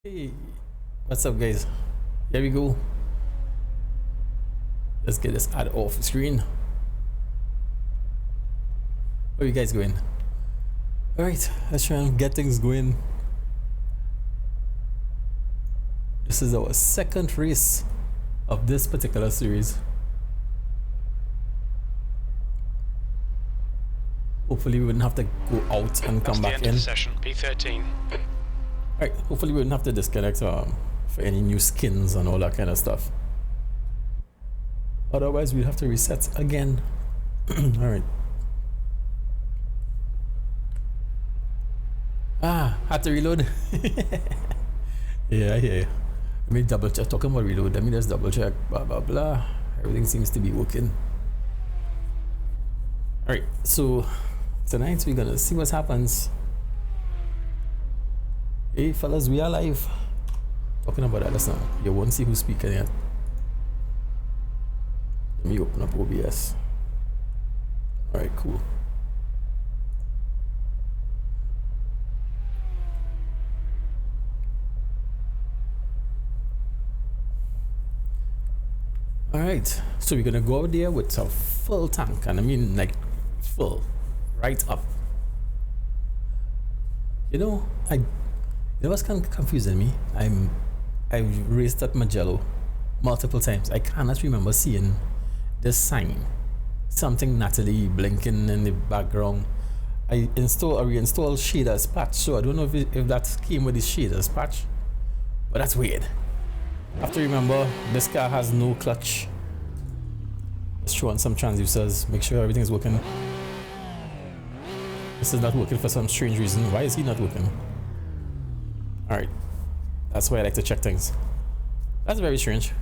Hey, what's up, guys? Here we go. Let's get this ad off the screen. Where are you guys going? All right, let's try and get things going. This is our second race of this particular series. Hopefully, we wouldn't have to go out and come back in. Session P13. Alright, hopefully we wouldn't have to disconnect for any new skins and all that kind of stuff. Otherwise, we'd have to reset again. Alright. Had to reload. Yeah. Let me double check. Talking about reload, let me just double check. Blah blah blah. Everything seems to be working. Alright, so tonight we're gonna see what happens. Hey fellas, we are live. Talking about that, listen, you won't see who's speaking yet. Let me open up OBS. Alright, cool. Alright, so we're gonna go out there with a full tank, and I mean like full, right up. You know, it was kind of confusing me. I've raced at Mugello multiple times. I cannot remember seeing this sign, something Natalie blinking in the background. I reinstalled shaders patch, so I don't know if that came with the shaders patch, but that's weird. I have to remember this car has no clutch. Let's throw on some transducers, make sure everything's working. This is not working for some strange reason. Why is he not working? Alright, that's why I like to check things. That's very strange.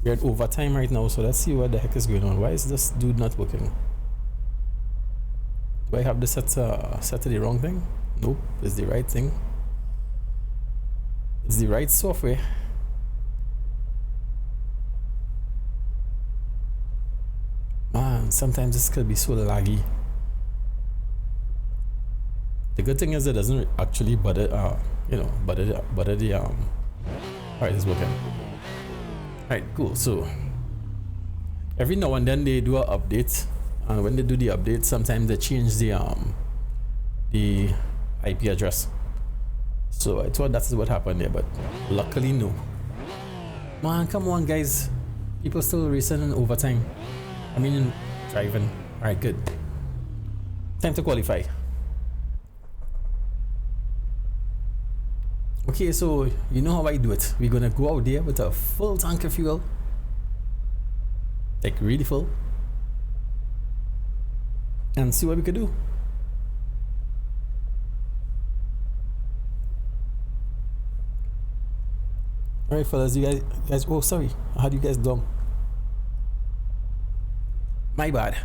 We're at overtime right now, so let's see what the heck is going on. Why is this dude not working? Do I have this set to the wrong thing? Nope, it's the right thing. It's the right software. Man, sometimes this could be so laggy. The good thing is it doesn't actually bother the Alright, it's working. Alright, cool. So every now and then they do an update, and when they do the update, sometimes they change the IP address. So I thought that's what happened there, but luckily no. Man, come on guys. People still racing in overtime. I mean in driving. Alright, good. Time to qualify. Okay, so you know how I do it. We're gonna go out there with a full tank of fuel, like really full, and see what we could do. All right, fellas, you guys. Oh, sorry, I had you guys dumb. My bad.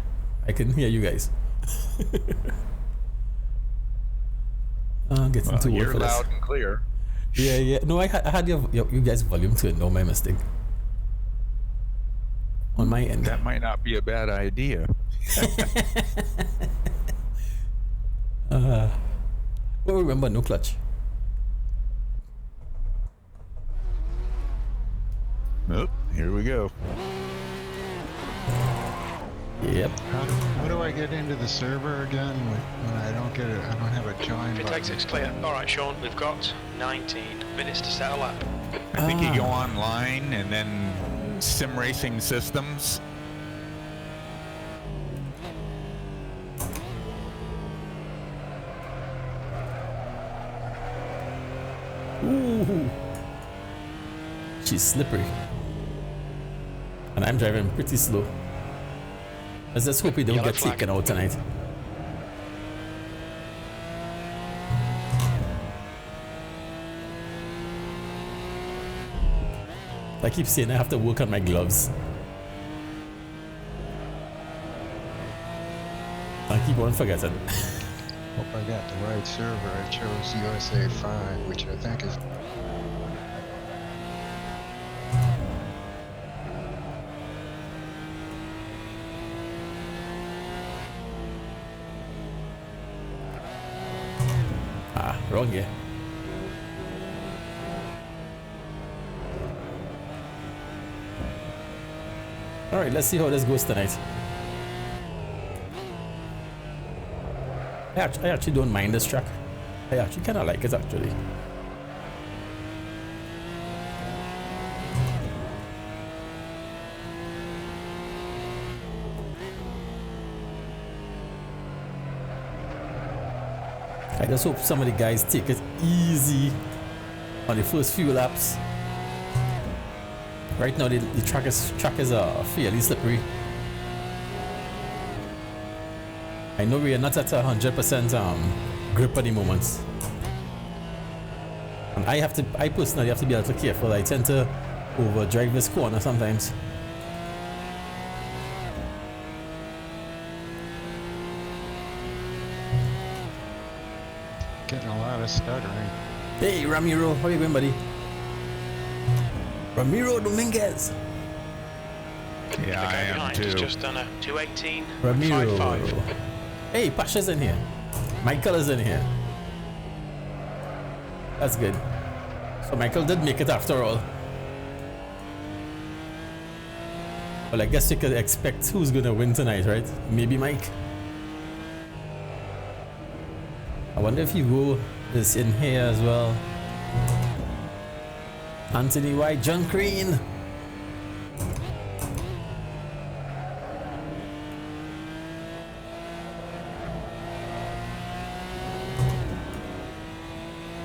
I couldn't hear you guys. Getting too old for this. You're loud and clear. Yeah. No, I had you guys volume to it. No, my mistake. On my end. That might not be a bad idea. Well, remember, no clutch. Oh, here we go. Yep. How do I get into the server again when I don't get it? I don't have a join button. P-Texic's clear. Alright, Sean, we've got 19 minutes to set a lap. I think you go online and then sim racing systems. Ooh. She's slippery. And I'm driving pretty slow. Let's just hope we don't Yellow get flag. taken out tonight. I keep saying I have to work on my gloves. I keep on forgetting. Hope I got the right server. I chose USA 5, which I think is... Wrong, yeah. All right, let's see how this goes tonight. I actually don't mind this track. I actually kind of like it actually. I just hope some of the guys take it easy on the first few laps. Right now the track is fairly slippery. I know we are not at 100% grip at the moment. And I personally have to be a little careful. I tend to overdrive this corner sometimes. Getting a lot of stuttering. Hey Ramiro, how you going, buddy? Ramiro Dominguez. Yeah, I am behind too. has just done a 2:18.55. Ramiro. Hey, Pasha's in here. Michael is in here. That's good. So Michael did make it after all. Well, I guess you could expect who's gonna win tonight, right? Maybe Mike. I wonder if Hugo is in here as well. Anthony White, John Green.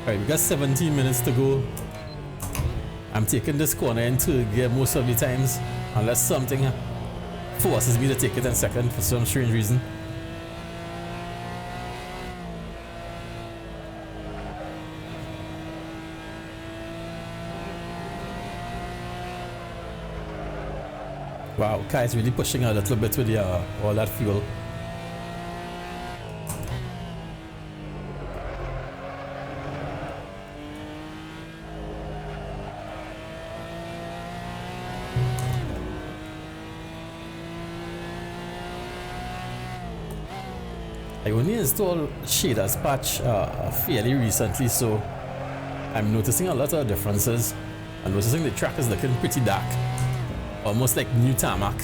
Alright, we got 17 minutes to go. I'm taking this corner into gear most of the times, unless something forces me to take it in second for some strange reason. Wow, Kai's really pushing a little bit with the, all that fuel. I only installed shaders patch fairly recently, so I'm noticing a lot of differences. I'm noticing the track is looking pretty dark, almost like new tarmac.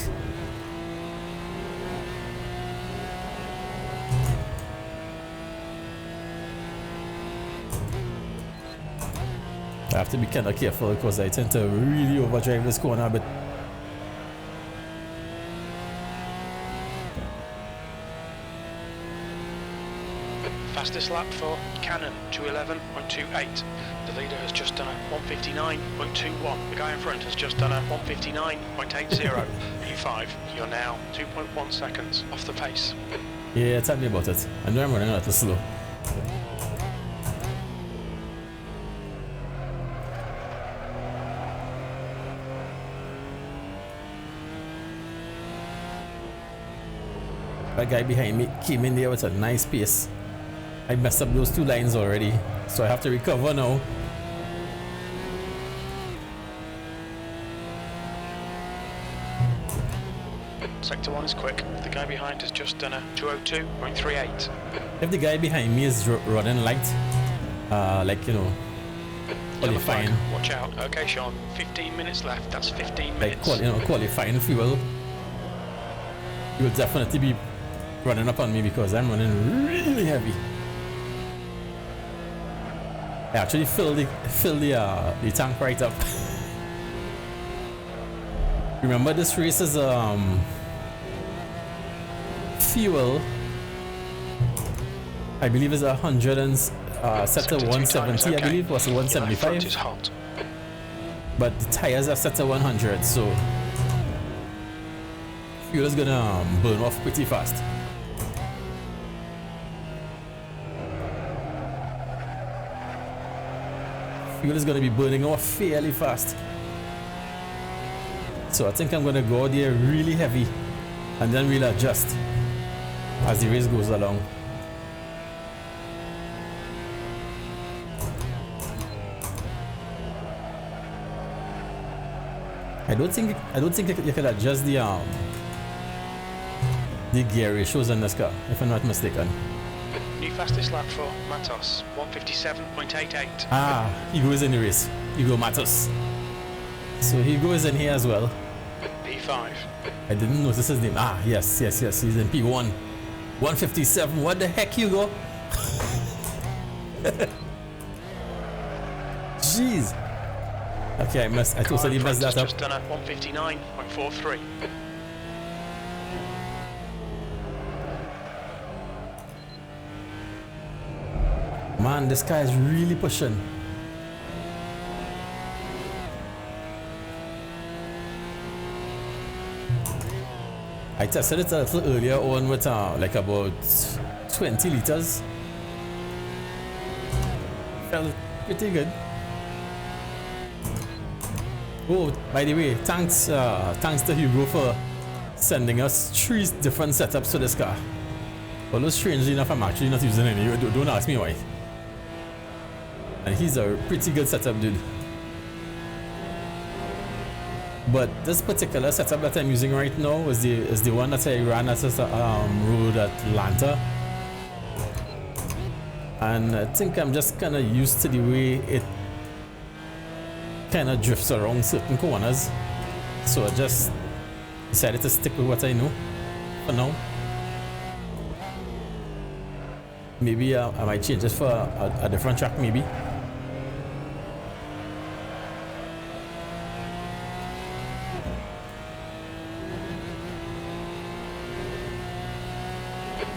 I have to be kind of careful because I tend to really overdrive this corner a bit. Fastest lap for Cannon, 2:11.28. The leader has just done a 1:59.21. The guy in front has just done a 1:59.80. P5, you're now 2.1 seconds off the pace. Yeah, tell me about it. I know I'm running a little slow. That guy behind me came in there with a nice pace. I messed up those two lines already, so I have to recover now. Sector 1 is quick. The guy behind has just done a 2:02.38. If the guy behind me is running light, like, you know, qualifying. Watch out. Okay, Sean. 15 minutes left. That's 15 like minutes. qualifying fuel, he will definitely be running up on me because I'm running really heavy. I actually fill the tank right up. Remember, this race is fuel. I believe is 100 and set to 170. I believe was 175. Is hot. But the tires are set to 100, so fuel is gonna burn off pretty fast. Fuel is gonna be burning off fairly fast. So I think I'm gonna go there really heavy and then we'll adjust as the race goes along. I don't think you can adjust the gear ratios on this car, if I'm not mistaken. New fastest lap for Matos, 1:57.88. Ah, Hugo is in the race. Hugo Matos. So Hugo is in here as well. P5. I didn't notice his name. Ah, yes. He's in P1. 157. What the heck, Hugo? Jeez. Okay, I totally messed that up. Just done a 159.43. Man, this guy is really pushing. I tested it a little earlier on with like about 20 liters. Felt pretty good. Oh, by the way, thanks to Hugo for sending us 3 different setups for this car. Although strangely enough, I'm actually not using any. Don't ask me why. And he's a pretty good setup, dude. But this particular setup that I'm using right now is the one that I ran at road at Atlanta. And I think I'm just kind of used to the way it kind of drifts around certain corners. So I just decided to stick with what I know for now. Maybe I might change it for a different track, maybe.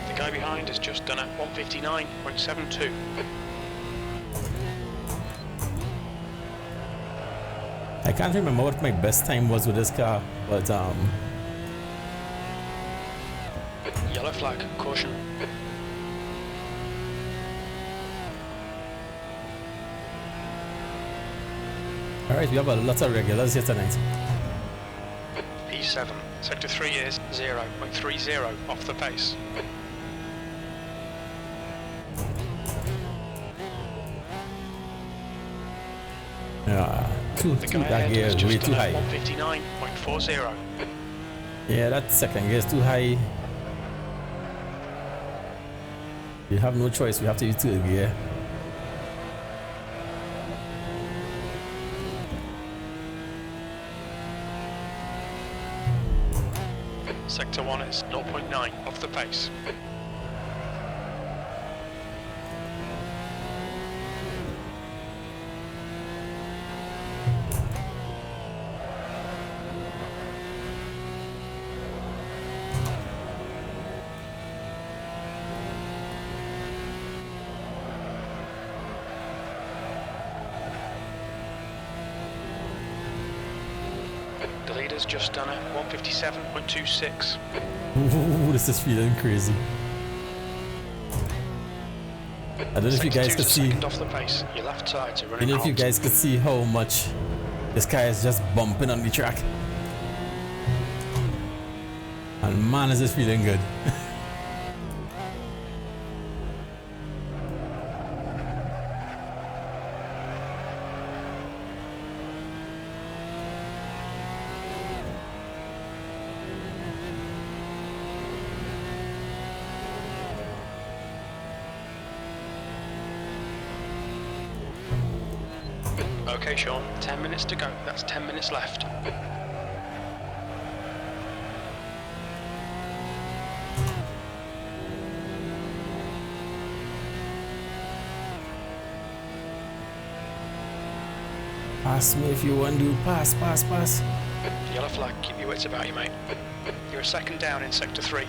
The guy behind has just done a 159.72. I can't remember what my best time was with this car, but Yellow flag, caution. alright, we have a lot of regulars here tonight. P7, sector 3 is 0.30 off the pace. Yeah, The guy that ahead gear has is way just too done a high. 159.40. Yeah, that second gear is too high. We have no choice, we have to use third gear. Sector 1 is 0.9 off the pace. The leader's just done a 157.26. Ooh, this is feeling crazy. I don't know if you guys could see. Off the pace. Your left side's I running don't know if you hot. guys could see how much this car is just bumping on the track. And man, is this feeling good. Okay, Sean, 10 minutes to go. That's 10 minutes left. Pass me if you want to. Pass. Yellow flag, keep your wits about you, mate. You're a second down in sector 3.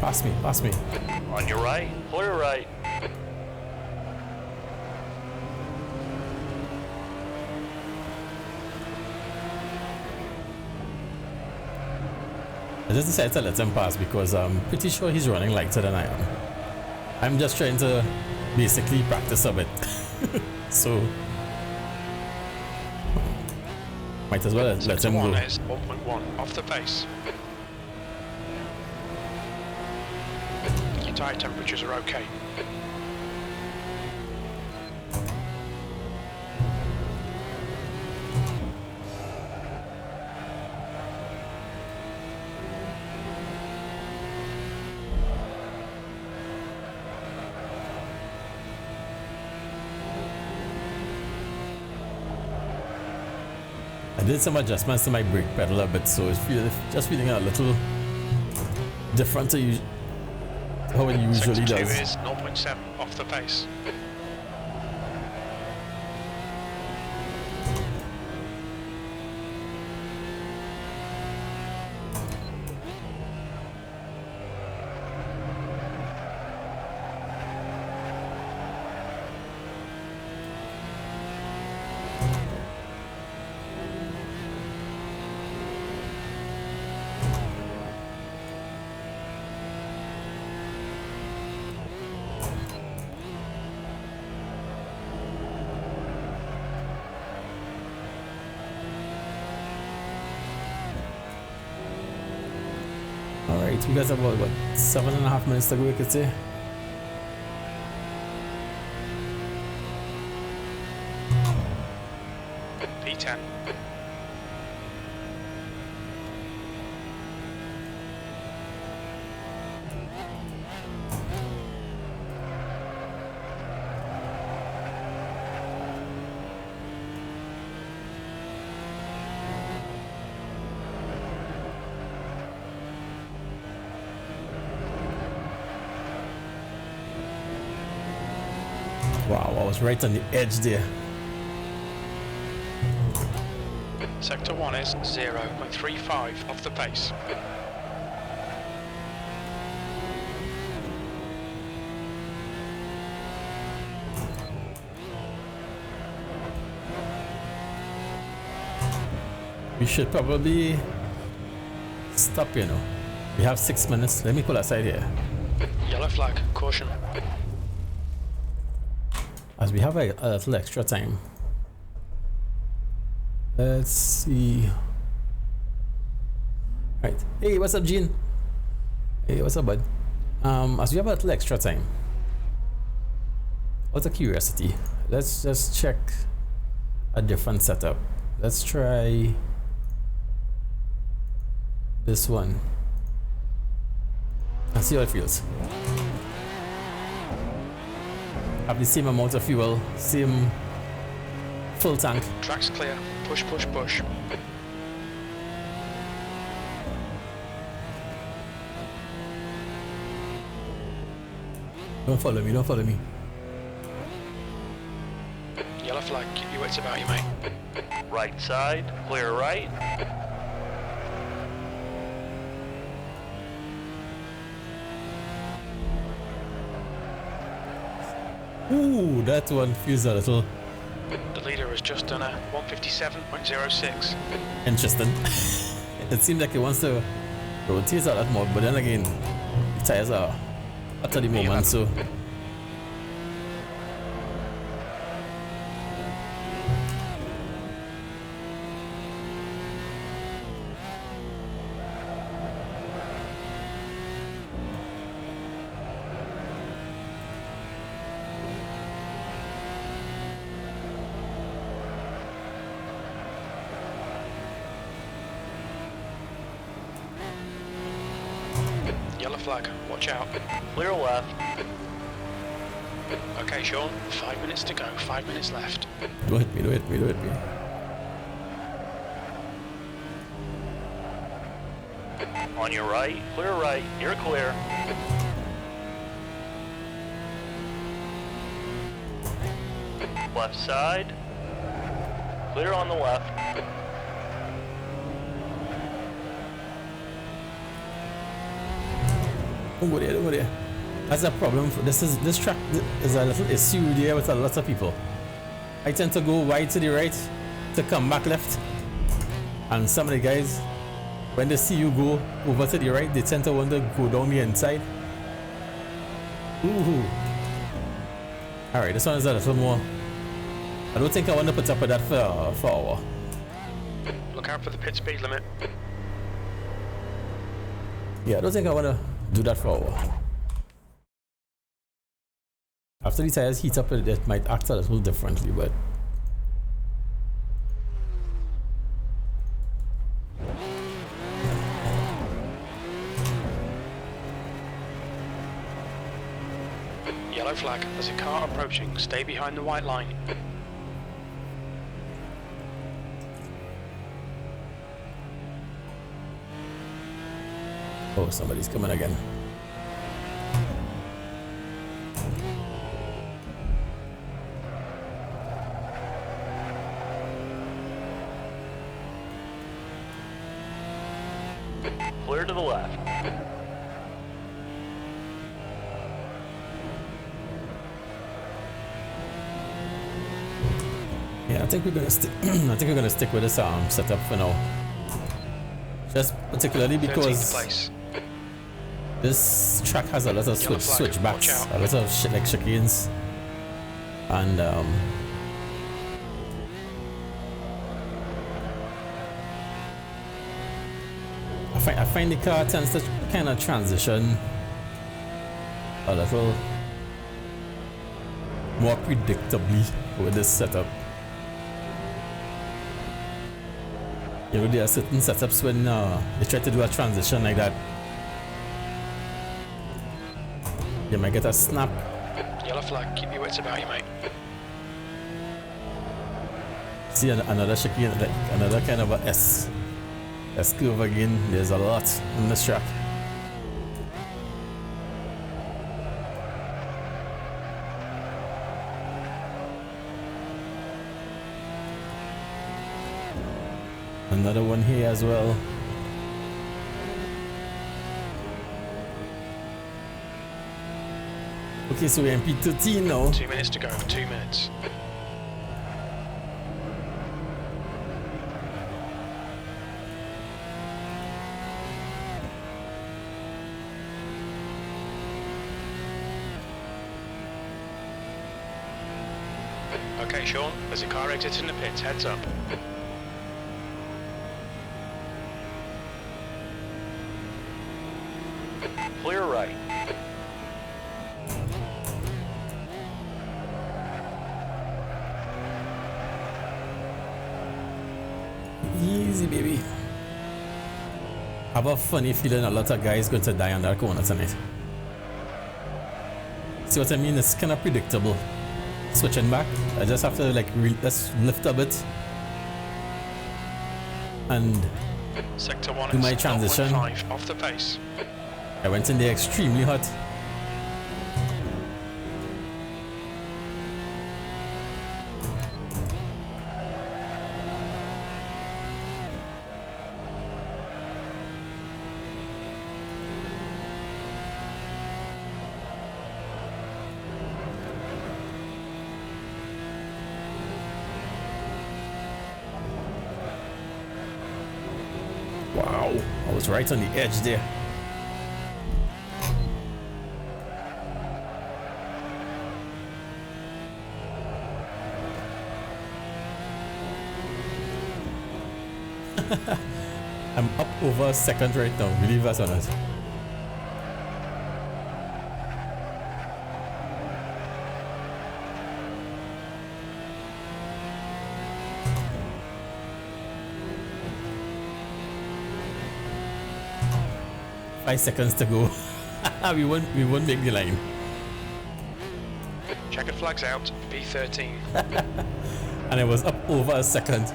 Pass me. On your right, clear right. I just decided to let him pass because I'm pretty sure he's running lighter than I am. I'm just trying to basically practice a bit. So might as well let Sector him 1 go. is 1.1 off the pace. Your tyre temperatures are okay. I did some adjustments to my brake pedal a bit, so it's just feeling a little different to how it usually Sector 2 does. is 0.7 off the pace. Alright, we got about what, 7.5 minutes to go, we could say. P10. Wow, I was right on the edge there. Sector 1 is 0.35 off the pace. We should probably stop, you know. We have 6 minutes. Let me pull aside here. Yellow flag, caution. As we have a little extra time. Let's see. Right. Hey, what's up, Gene? Hey, what's up, bud? As we have a little extra time. Out of curiosity, let's just check a different setup. Let's try this one and see how it feels. Have the same amount of fuel, same full tank. Track's clear. Push, push, push. Don't follow me, don't follow me. Yellow flag, keep your wits about you, mate. Right side, clear right. Ooh, that one feels a little The leader has just done a 157.06. interesting. It seems like it wants to rotate a lot more, but then again, the tires are at the moment, so Yellow flag, watch out. Clear left. Okay, Sean, 5 minutes to go, 5 minutes left. don't hit me, don't hit me, don't hit me. On your right, clear right. You're clear. Left side. Clear on the left. Don't go there, don't go there. That's a problem. This track is a little issue there with a lot of people. I tend to go wide to the right to come back left, and some of the guys, when they see you go over to the right, they tend to want to go down the inside. Ooh. Alright, this one is a little more. I don't think I want to put up with that for hour. Look out for the pit speed limit. Yeah, I don't think I want to do that for hour. After the tires heat up, it might act a little differently, but Yellow flag, there's a car approaching. Stay behind the white line. Oh, somebody's coming again. Clear to the left. Yeah, I think we're gonna stick. I think we're gonna stick with this setup for now. Just particularly 13th because place. this track has a lot of Yellow flag, switchbacks, watch out. a lot of shit like chicanes, and I find the car tends to kind of transition a little more predictably with this setup. You know, there are certain setups when they try to do a transition like that, you might get a snap. Yellow flag, keep your wits about you, mate. See another chicane, like another kind of a S curve again. There's a lot in this track. Another one here as well. Okay, so we're in P13 now. 2 minutes to go, 2 minutes. Okay, Sean, there's a car exiting the pits, heads up. Clear right. Easy, baby. I have a funny feeling a lot of guys going to die on that corner tonight. See what I mean? It's kind of predictable. Switching back, I just have to like let's lift a bit and Sector 1 do my is transition. 0.5 off the pace. I went in there extremely hot. Wow, I was right on the edge there. I'm up over a second right now, believe us or not. Five seconds to go. we won't make the line. Checkered flags out, B13. And I was up over a second.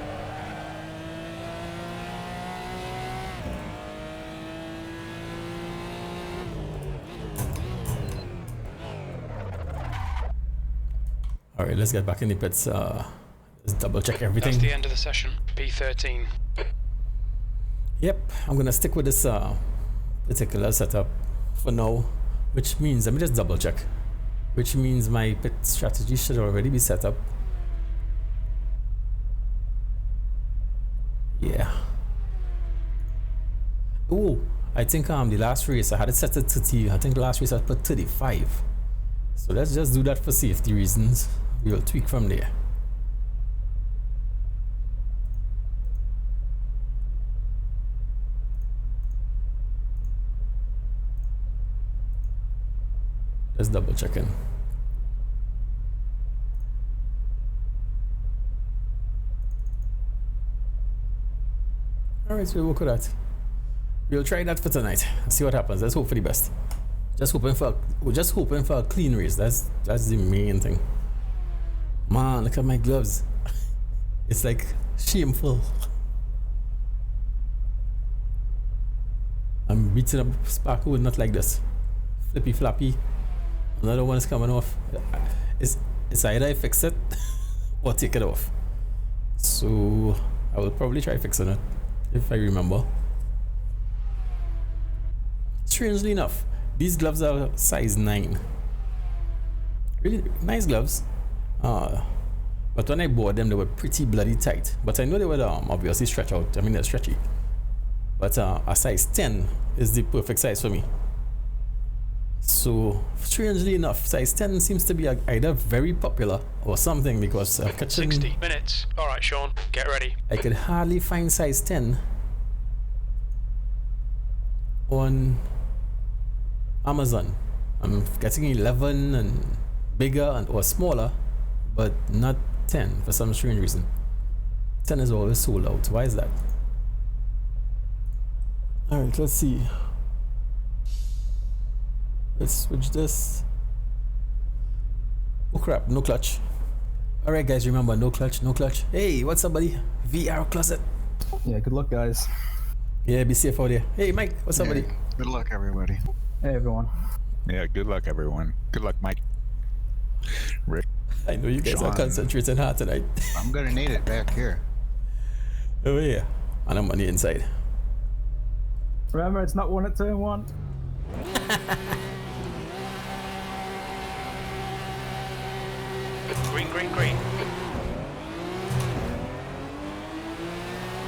Alright, let's get back in the pits. Let's double check everything. That's the end of the session, B13. Yep, I'm gonna stick with this particular setup for now, which means, let me just double check, which means my pit strategy should already be set up. Yeah. Oh, I think the last race I had it set to 30. I think the last race I put 35. So let's just do that for safety reasons. We'll tweak from there. Just double checking. Alright, so we'll work with that. We'll try that for tonight. See what happens. Let's hope for the best. We're just hoping for a clean race. That's the main thing. Man, look at my gloves. It's like shameful. I'm beating up sparkle would not like this. Flippy floppy. Another one is coming off. It's either I fix it or take it off. So I will probably try fixing it if I remember. Strangely enough, these gloves are size 9. Really nice gloves. But when I bought them, they were pretty bloody tight. But I know they would obviously stretch out. I mean, they're stretchy. But a size 10 is the perfect size for me. So strangely enough, size 10 seems to be either very popular or something, because 60 minutes. All right, Sean, get ready. I could hardly find size 10 on Amazon. I'm getting 11 and bigger and or smaller, but not 10 for some strange reason. 10 is always sold out. Why is that? All right, let's see. Let's switch this. Oh crap, no clutch. All right, guys, remember, no clutch, no clutch. Hey, what's up, buddy? VR closet. Yeah, good luck, guys. Yeah, be safe out there. Hey, Mike, what's up, buddy? Good luck, everybody. Hey, everyone. Yeah, good luck, everyone. Good luck, Mike. Rick. I know you guys are Sean. concentrating hard tonight. I'm gonna need it back here. Oh yeah, and I'm on the inside. Remember, it's not one at turn one. Green, green, green.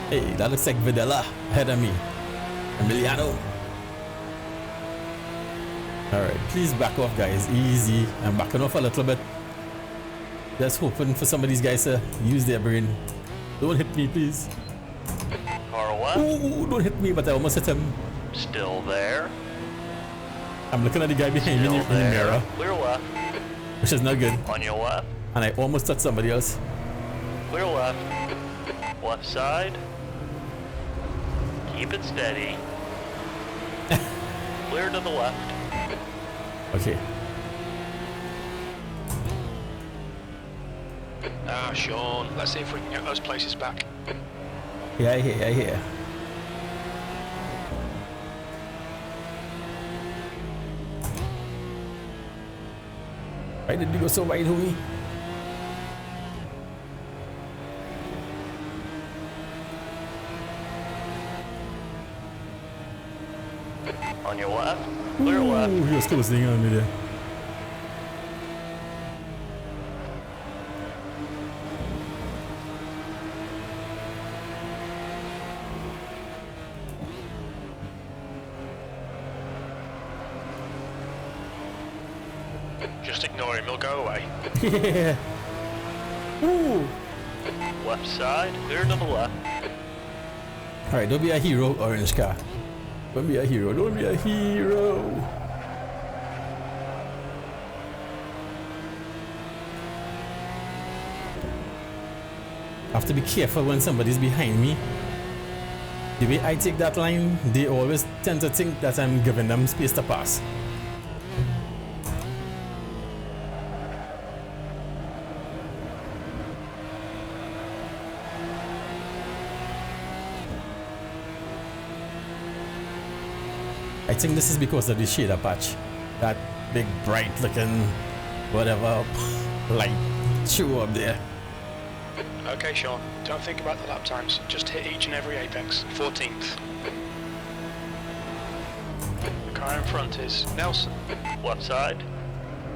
Hey, that looks like Videla ahead of me. Emiliano. Alright, please back off, guys. Easy. I'm backing off a little bit. Just hoping for some of these guys to use their brain. Don't hit me, please. Car left. Ooh, don't hit me, but I almost hit him. Still there. I'm looking at the guy behind me in the Still there. mirror, Clear left. which is not good. On your left. And I almost touched somebody else. Clear left. Left side. Keep it steady. Clear to the left. Okay. Ah, Sean, let's see if we can get those places back. Yeah, I hear. Why did you go so wide, homie? On your left. Clear left. Ooh, he was closing on me there. Just ignore him, he'll go away. Yeah. Ooh. Left side. Clear to the left. Alright, don't be a hero, orange car. Don't be a hero. Don't be a hero. I have to be careful when somebody's behind me. The way I take that line, they always tend to think that I'm giving them space to pass. I think this is because of the shader patch. That big bright looking whatever light show up there. Okay, Sean, don't think about the lap times. Just hit each and every apex. 14th. The car in front is Nelson. Left side.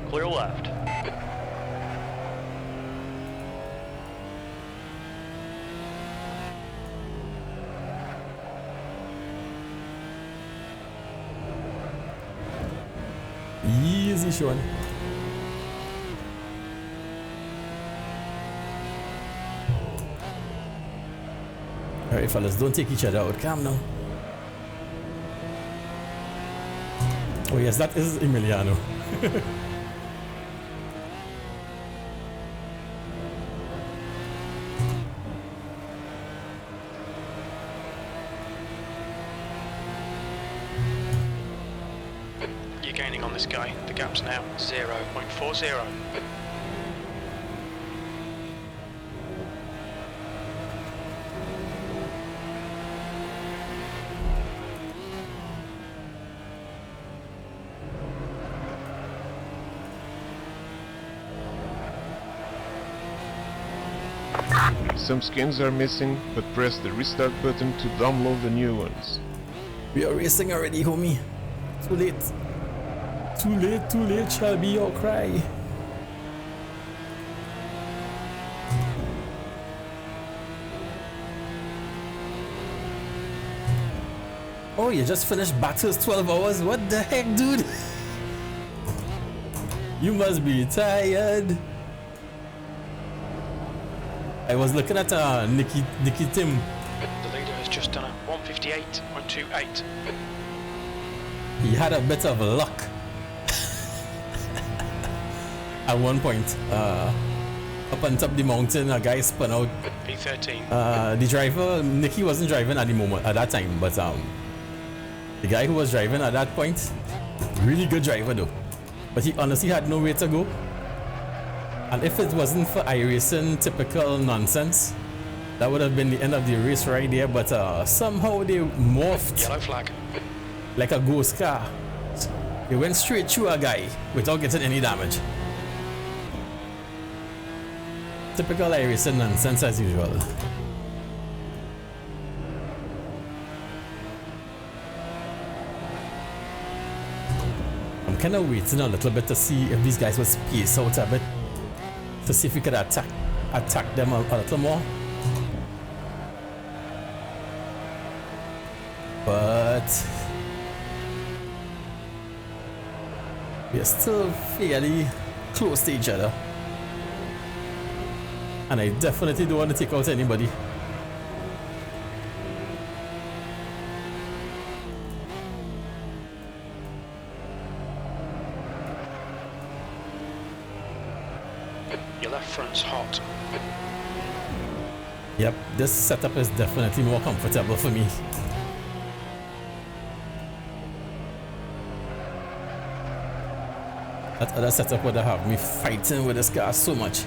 Clear left. Easy, Sean. Alright, fellas, don't take each other out. Calm down. Oh, yes, that is Emiliano. You're gaining on this guy. The gap's now 0.40. Some skins are missing, but press the restart button to download the new ones. We are racing already, homie. Too late. Too late shall be your cry. Oh, you just finished battles 12 hours? What the heck, dude? You must be tired. I was looking at Nicky Tim. The leader has just done a 158.28. He had a bit of luck at one point. Up on top of the mountain, a guy spun out. P13. The driver, Nicky wasn't driving at the moment, at that time, but the guy who was driving at that point, really good driver though. But he honestly had nowhere to go. And if it wasn't for iRacing typical nonsense, that would have been the end of the race right there. But somehow they morphed Yellow flag. like a ghost car. They went straight through a guy without getting any damage. Typical iRacing nonsense as usual. I'm kind of waiting a little bit to see if these guys will space out a bit, to see if we could attack them a little more. But we are still fairly close to each other, and I definitely don't want to take out anybody. Your left front's hot. Yep, this setup is definitely more comfortable for me. That other setup would have me fighting with this car so much.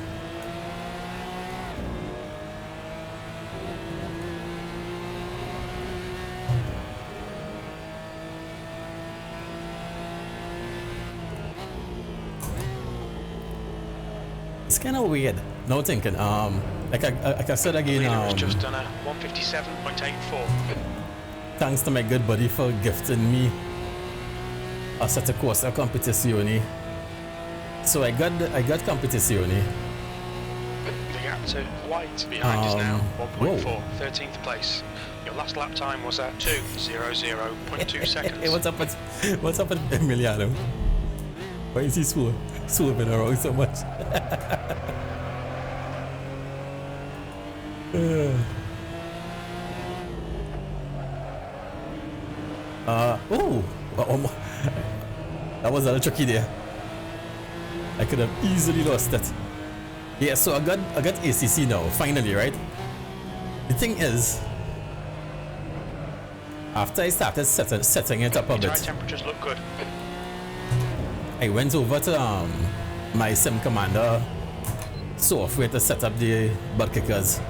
It's kind of weird. No thinking. Like I said again. Leader has just done a 157.84. Thanks to my good buddy for gifting me a set of Corsa Competizione. So I got Competizione. The gap to White behind is now 1.4, whoa. 13th place. Your last lap time was at 2:00.2 seconds. Hey, what's up with Emiliano? Why is he swerving around so much? That was a little tricky there. I could have easily lost it. Yeah, so I got ACC now, finally, right? The thing is, after I started setting it up a bit, temperatures look good. I went over to my Sim Commander software to set up the butt kickers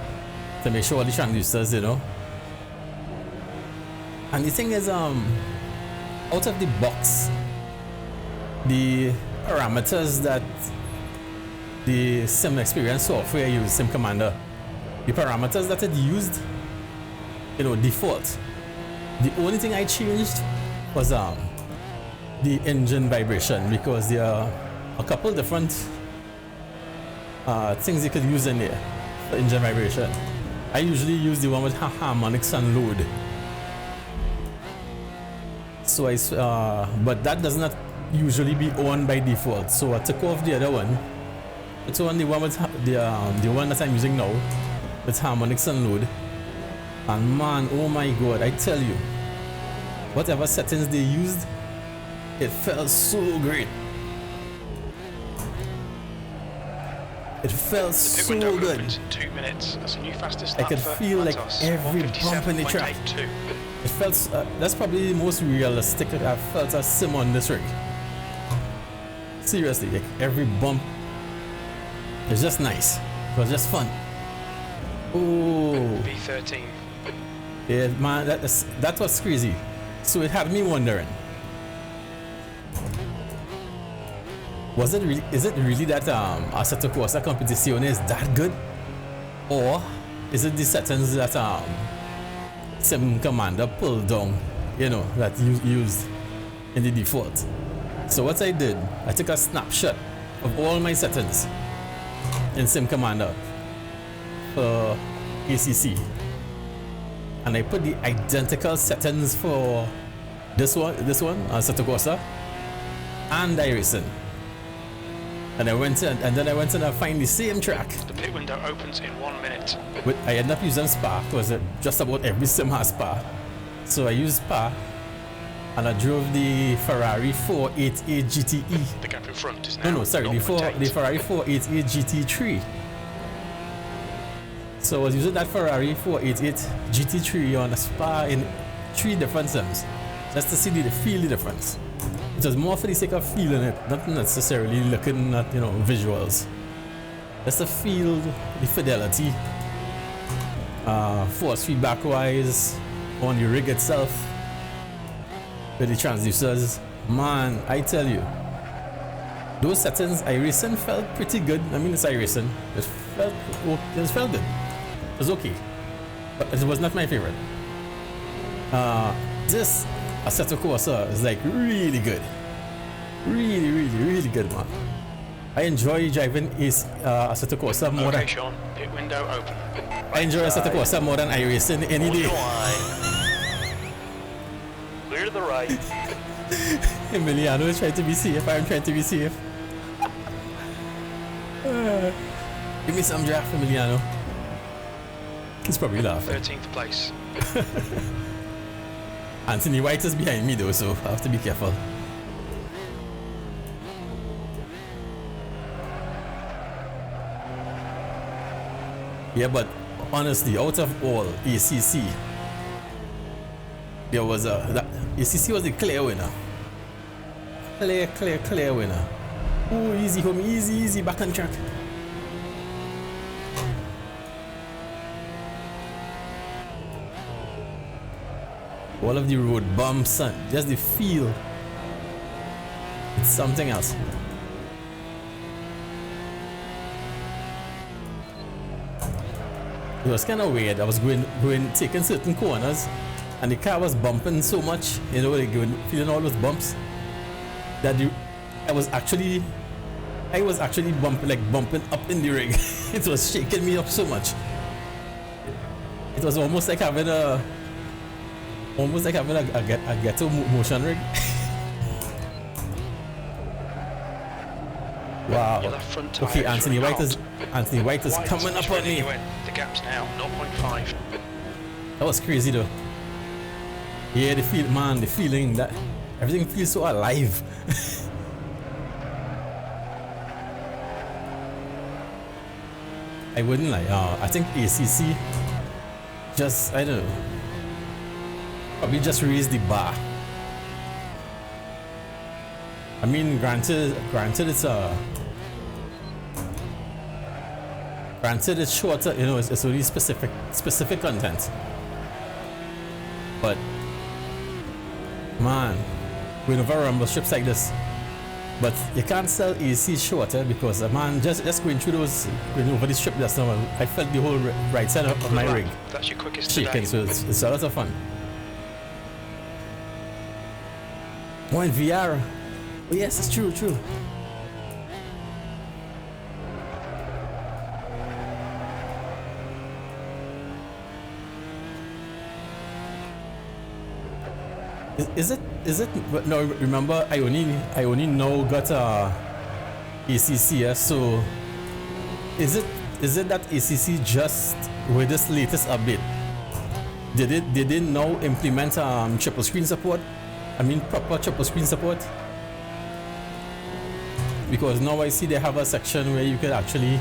to make sure all the transducers, you know. And the thing is, out of the box, the parameters that the Sim Experience software used, Sim Commander, the parameters that it used, you know, default. The only thing I changed was the engine vibration, because there are a couple different things you could use in there for engine vibration. I usually use the one with harmonics and load. So but that does not usually be on by default. So I took off the other one. It's on the one with the one that I'm using now with harmonics and load. And man, oh my god, I tell you, whatever settings they used, it felt so great. It felt so good. 2 minutes. That's a new fastest I lap could for feel like Matos. every bump in the track. 157.82. It felt that's probably the most realistic that I've felt a sim on this rig. Seriously, like every bump is just nice. It was just fun. Oh, B13. yeah, man, that was crazy. So it had me wondering, is it really that Assetto Corsa Competizione is that good? or is it the settings that Sim Commander pulled down, you know, that you used in the default? So what I did, I took a snapshot of all my settings in Sim Commander for ACC, and I put the identical settings for this one, Assetto Corsa and iRacing. And I went in, and then I went in and find the same track. The pit window opens in 1 minute. But I ended up using Spa because just about every sim has Spa. So I used Spa and I drove the Ferrari 488 GTE. The gap in front is now No, sorry, the Ferrari 488 GT3. So I was using that Ferrari 488 GT3 on a Spa in 3 different sims, just to see feel the difference. It was more for the sake of feeling it, not necessarily looking at, you know, visuals. Just to feel the fidelity, force feedback wise, on the rig itself, with the transducers. Man, I tell you, those settings, iRacing felt pretty good. I mean, it's iRacing. It felt good. It was okay, but it was not my favorite. This Assetto Corsa is like really good. Really good, man. I enjoy driving Assetto Corsa more Okay, than Sean, pit window open. I enjoy Assetto Corsa more than iRacing any Hold day. the line. Clear to the right. Emiliano is trying to be safe. I'm trying to be safe. Give me some draft, Emiliano. He's probably laughing. 13th place. Anthony White is behind me though, so I have to be careful. Yeah, but honestly, out of all ACC, there was ACC was the clear winner. Clear winner. Oh, easy, homie, easy, back on track. All of the road bumps and just the feel. It's something else. It was kind of weird. I was taking certain corners, and the car was bumping so much, you know, like feeling all those bumps, that I was actually bumping up in the rig. It was shaking me up so much. It was almost like having a ghetto motion rig. Wow. Your left front tyre Okay, is Anthony running White is hot. coming up on running me. you in. The gap's now 0.5. That was crazy though. Yeah, the feeling that everything feels so alive. I wouldn't lie. I think ACC just, I don't know, probably just raised the bar. I mean, granted it's shorter, you know, it's only specific content. But man, going over rumble strips like this, but you can't sell AC shorter because man, just going over the strip just now, I felt the whole right side of my rig That's your quickest shaking, today. so it's a lot of fun. Oh, in VR. Oh yes, it's true. Is it no, remember I only now got ACC, so is it that ACC just with this latest update did they now implement triple screen support? I mean proper triple screen support? Because now I see they have a section where you could actually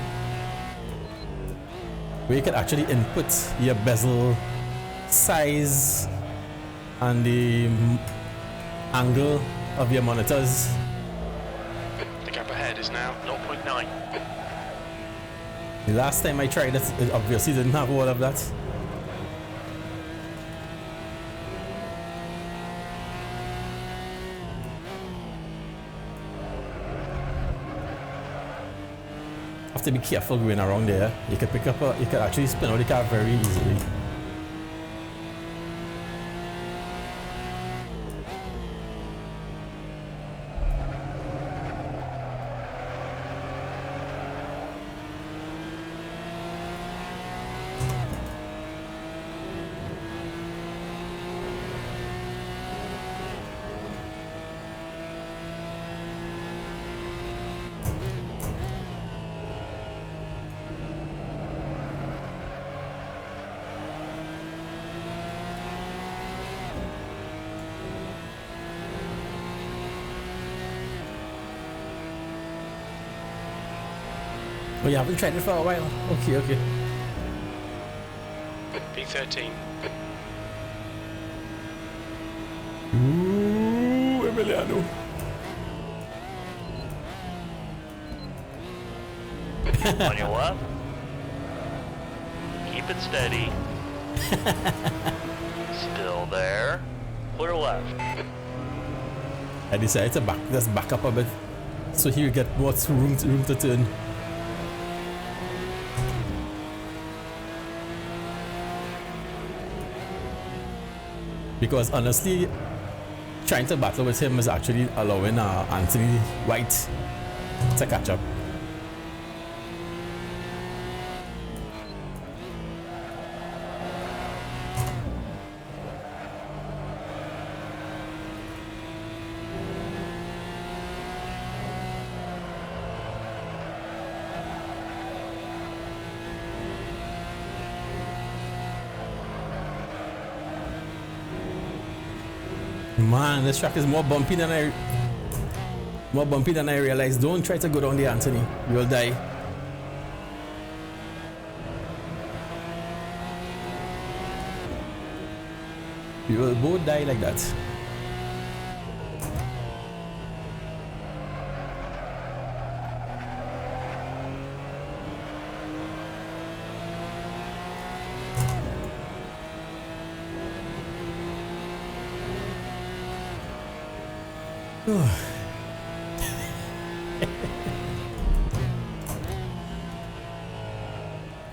input your bezel size and the angle of your monitors. The gap ahead is now 0.9. The last time I tried it obviously didn't have all of that. have to be careful going around there. You could pick up you could actually spin out the car very easily. Oh, you haven't tried it for a while? Okay, okay. P13. Ooh, Emiliano. On your left. Keep it steady. Still there. Clear left. I decided to just back up a bit so he will get more room to turn. Because honestly, trying to battle with him is actually allowing Anthony White to catch up. Man, this track is more bumpy than I realized. Don't try to go down there, Anthony. You'll die. You will both die like that.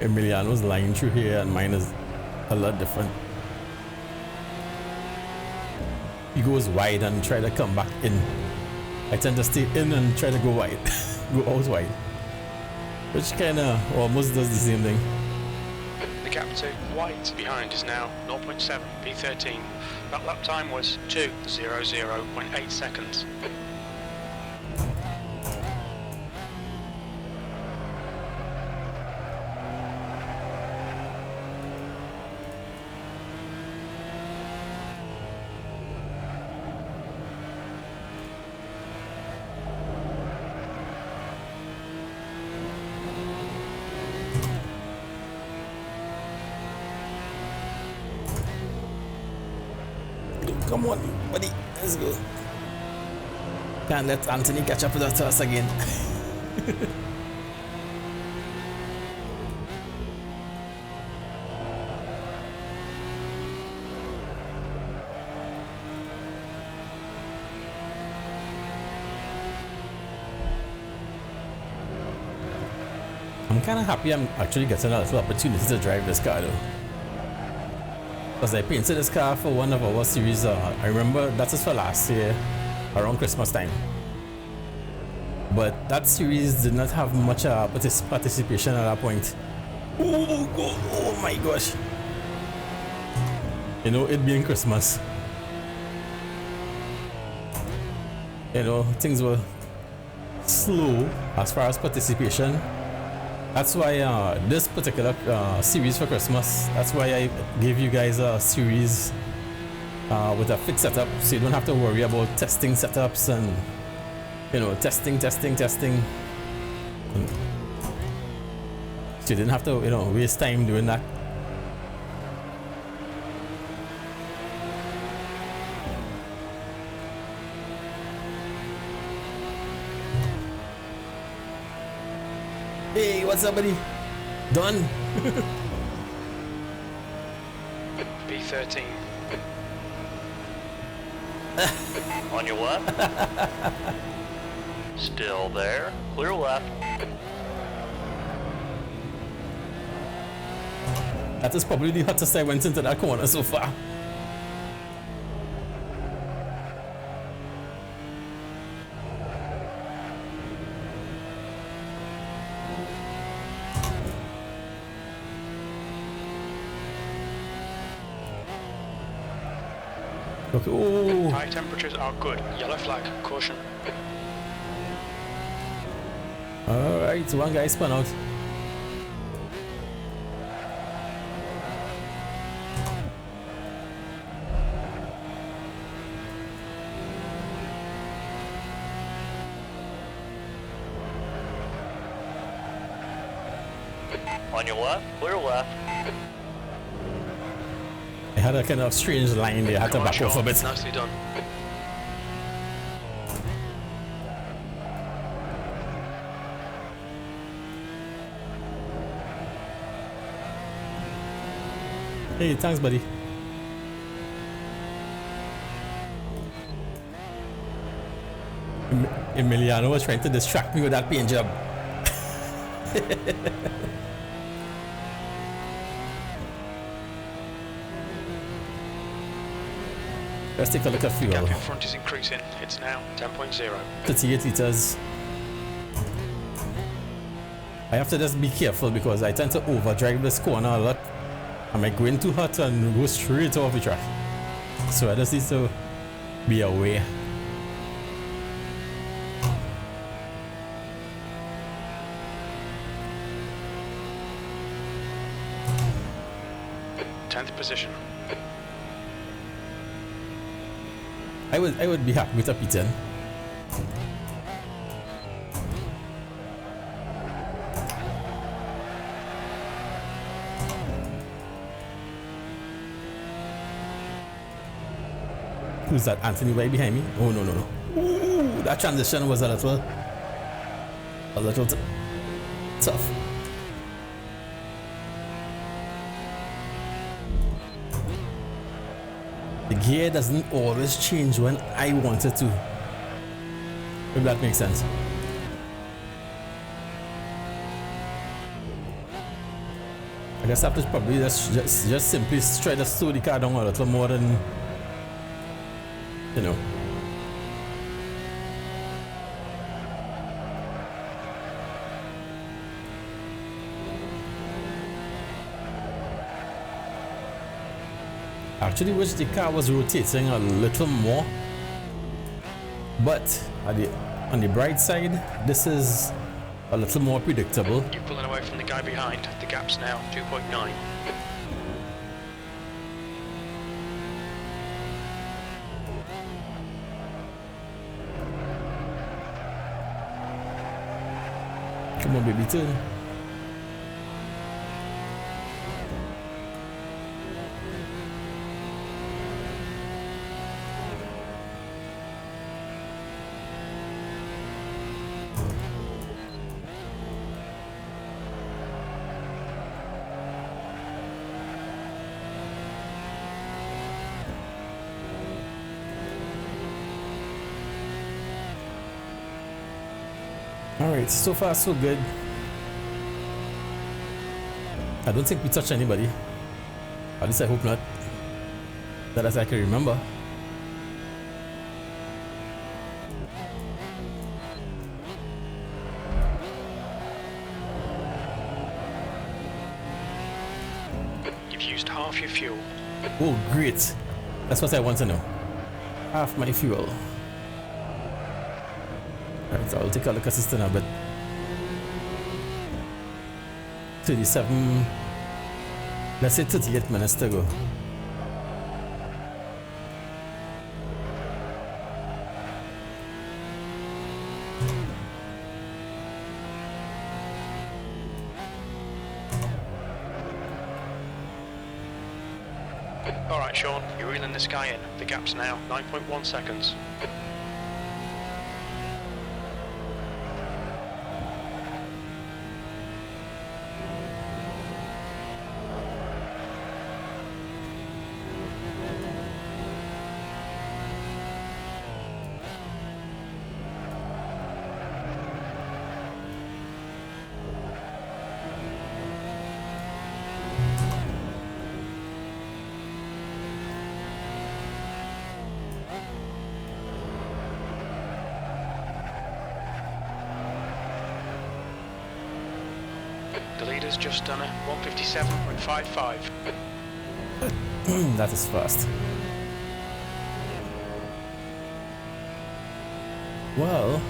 Emiliano's line through here and mine is a lot different. He goes wide and try to come back in. I tend to stay in and try to go wide, go out wide, which kind of almost does the same thing. The gap to White behind is now 0.7 P13. That lap time was 2:00.8 seconds. Come on, buddy, let's go. Can't let Anthony catch up with us again. I'm kind of happy I'm actually getting a little opportunity to drive this car though. Because I painted this car for one of our series. I remember that was for last year around Christmas time, but that series did not have much participation at that point. Oh my gosh, you know, it being Christmas, you know, things were slow as far as participation. That's why this particular series for Christmas, that's why I gave you guys a series with a fixed setup, so you don't have to worry about testing setups and, you know, testing. So you didn't have to, you know, waste time doing that. Hey, what's up, buddy? Done. P13. On your left. Still there. Clear left. That is probably the hottest I went into that corner so far. Okay. Oh. High temperatures are good. Yellow flag. Caution. Alright, so one guy spun out. On your left, clear left. I had a kind of strange line there. I had to Come on, back off a Sean. bit. Nicely done. Hey, thanks, buddy. Emiliano was trying to distract me with that paint job. Let's take a look at fuel. Gap in front is increasing. It's now 10.0. 38 liters. I have to just be careful because I tend to overdrive this corner a lot. I might go in too hot and go straight off the track. So I just need to be aware. Tenth position. I would be happy with a P10. Who's that? Anthony right behind me? Oh no no no! Ooh, that transition was a little tough. The gear doesn't always change when I want it to. If that makes sense. I guess I have to probably just simply try to slow the car down a little more than, you know. Actually wish the car was rotating a little more, but on the bright side, this is a little more predictable. You're pulling away from the guy behind. The gap's now 2.9. Come on, baby, turn. Alright, so far so good. I don't think we touched anybody. At least I hope not. That as I can remember. You've used half your fuel. Oh, great. That's what I want to know. Half my fuel. Alright, so I'll take a look at system now, but 37, let's say 38 minutes to go. Alright, Sean, you're reeling this guy in. The gap's now 9.1 seconds. leader's just done a 157.55. That is fast. Well,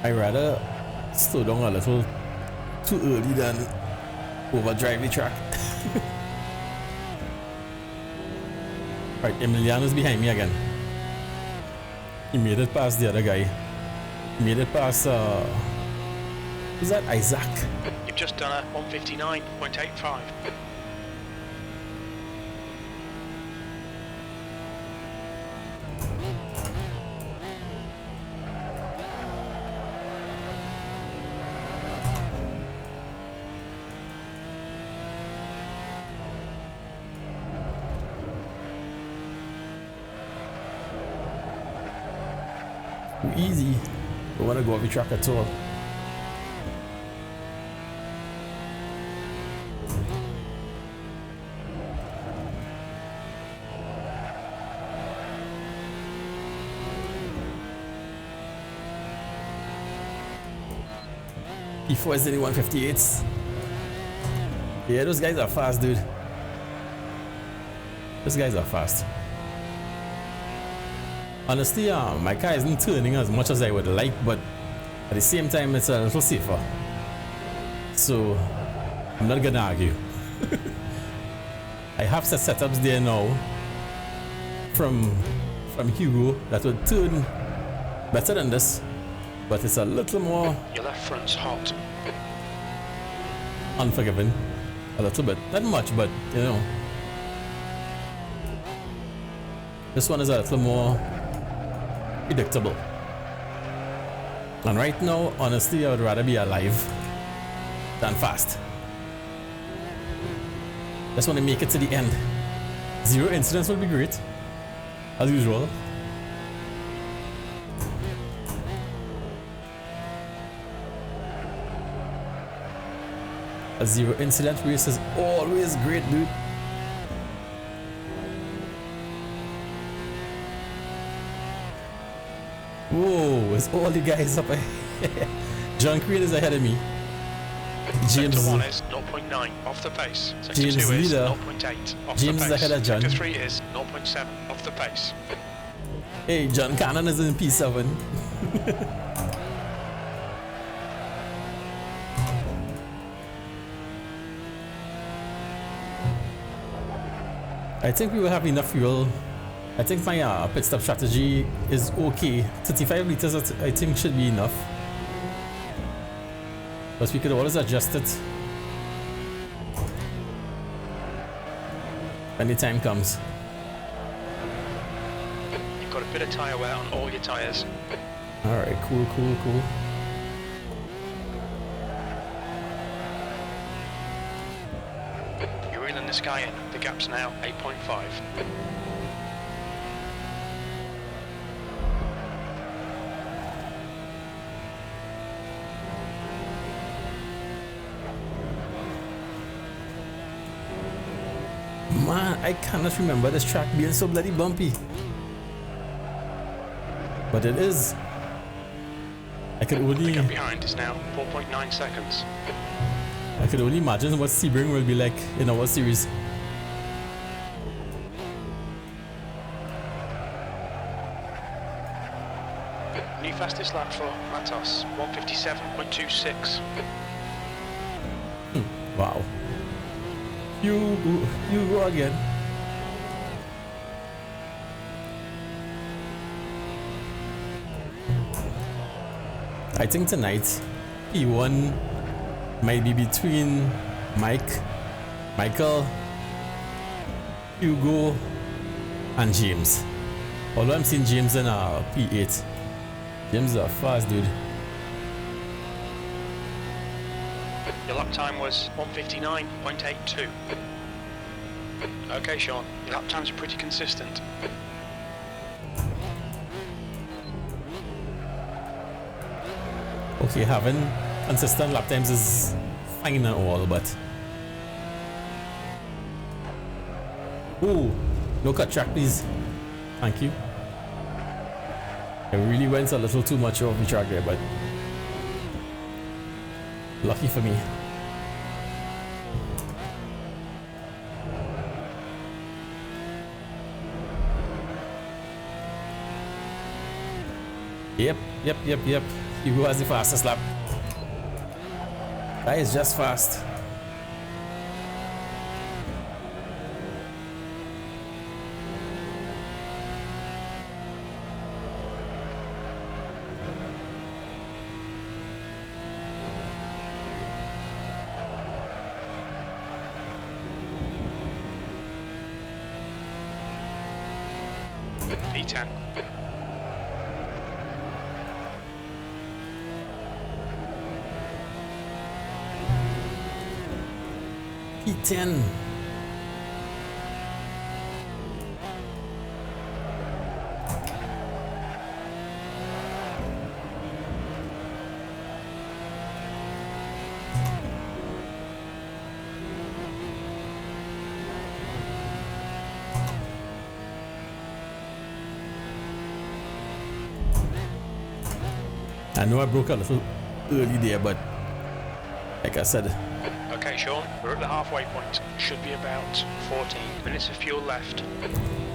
I rather slow down a little too early than overdrive the track. Right, Emiliano's behind me again. He made it past the other guy. He made it past who's that? Isaac. You've just done a 159.85. Easy. Don't want to go off the track at all. P4 is only 158s. Yeah, those guys are fast, dude. Those guys are fast. Honestly, my car isn't turning as much as I would like, but at the same time, it's a little safer. So, I'm not gonna argue. I have set setups there now from Hugo that would turn better than this, but it's a little more Your left front's hot. unforgiving. A little bit. Not much, but you know. This one is a little more predictable. And right now, honestly, I would rather be alive than fast. Just want to make it to the end. 0 incidents will be great, as usual. A 0 incident race is always great, dude. Whoa, it's all the guys up ahead. John Creed is ahead of me. James Sector 1 is 0.9 off the pace. Sector James 2 is leader. 0.8 off James the is pace. ahead of John. Sector 3 is 0.7 off the pace. Hey, John Cannon is in P7. I think we will have enough fuel. I think my pit stop strategy is okay. 35 liters I think should be enough. But we could always adjust it when the time comes. You've got a bit of tyre wear on all your tyres. Alright, cool. You're reeling this guy in. The gap's now 8.5. Man, I cannot remember this track being so bloody bumpy. But it is. I could The only gap behind is now 4.9 seconds. imagine what Sebring will be like in our series. New fastest lap for Matos, 157.26. Wow. You go again. I think tonight P1 might be between Michael, Hugo, and James. Although I'm seeing James in P8. James is a fast dude. Your lap time was 159.82. Okay, Sean, your lap times are pretty consistent. Okay, having consistent lap times is fine and all, but ooh, no cut track, please. Thank you. I really went a little too much off the track there, but Lucky for me. Yep. Hugo has the fastest lap. That is just fast. P10. P10. I know I broke a little early there, but like I said, Okay, Sean, we're at the halfway point. Should be about 14 minutes of fuel left.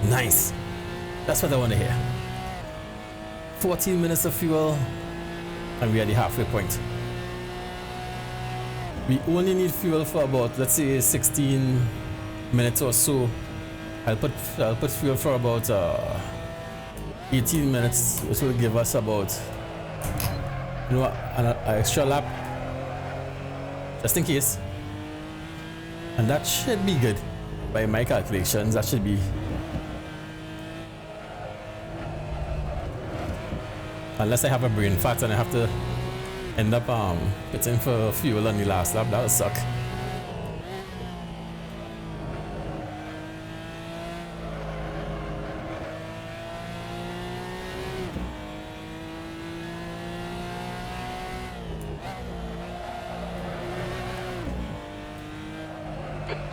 nice. That's what I want to hear. 14 minutes of fuel, and we are at the halfway point. We only need fuel for about, let's say, 16 minutes or so. I'll put fuel for about 18 minutes, which will give us about, you know, an extra lap, just in case. And that should be good. By my calculations, that should be. Unless I have a brain fart and I have to end up pitting for fuel on the last lap, that would suck.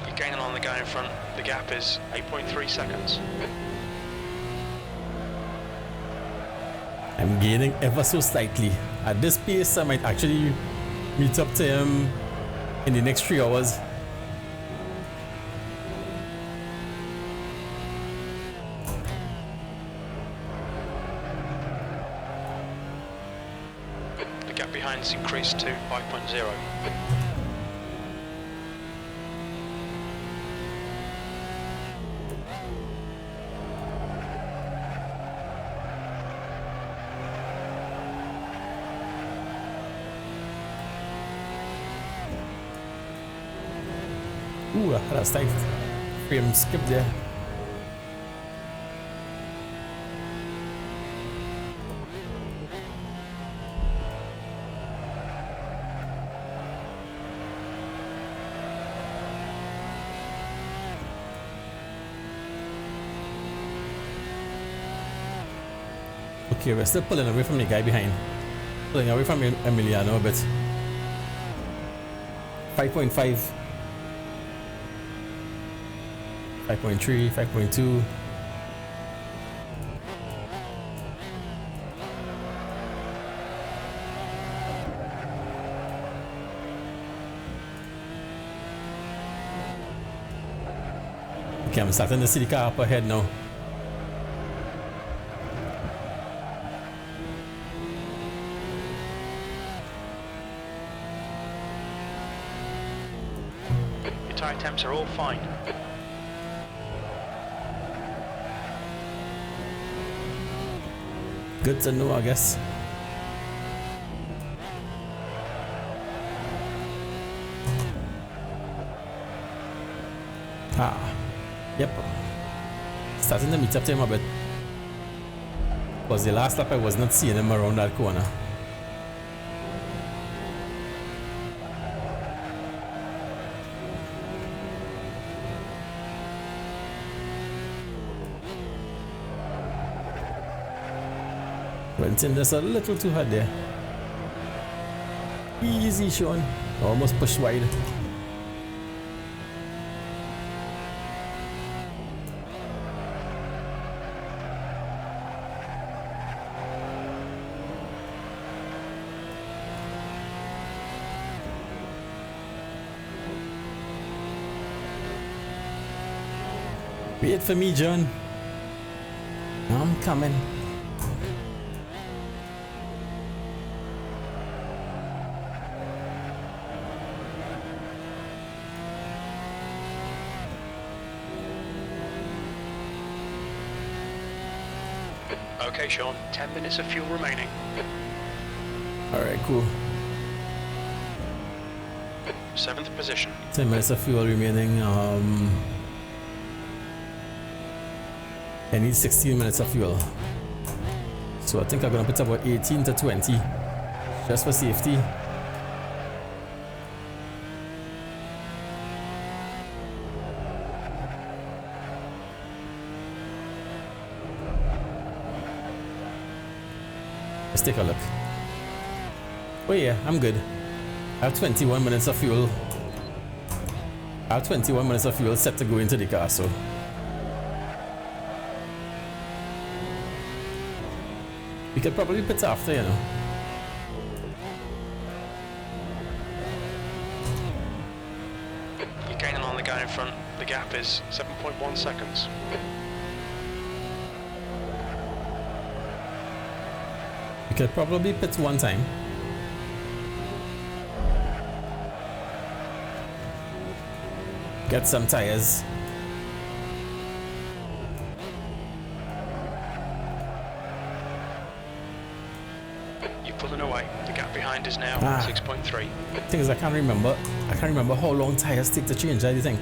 You're gaining on the guy in front. The gap is 8.3 seconds. I'm gaining ever so slightly. At this pace, I might actually meet up to him in the next 3 hours. The gap behind's increased to 5.0. Ooh, that's tight. Frame skip there. Okay, we're still pulling away from the guy behind. Pulling away from Emiliano a bit. 5.5. 5.3, 5.2. Okay, I'm starting to see the car up ahead now. Your tyre temps are all fine. Good to know, I guess. Yep. Starting to meet up to him a bit. Because the last lap I was not seeing him around that corner. Went in just a little too hard there. Easy, Sean. Almost pushed wide. Wait for me, John. I'm coming. Okay, Sean, 10 minutes of fuel remaining. Alright, cool. 7th position. 10 minutes of fuel remaining. I need 16 minutes of fuel. So I think I'm gonna put about 18 to 20 just for safety. Let's take a look. Oh yeah, I'm good. I have 21 minutes of fuel. I have 21 minutes of fuel set to go into the car, so. We could probably pit after, you know. You're gaining on the guy in front. The gap is 7.1 seconds. We could probably pit one time. Get some tires. You're pulling away. The gap behind is now 6.3. Thing is, I can't remember how long tires take to change anything.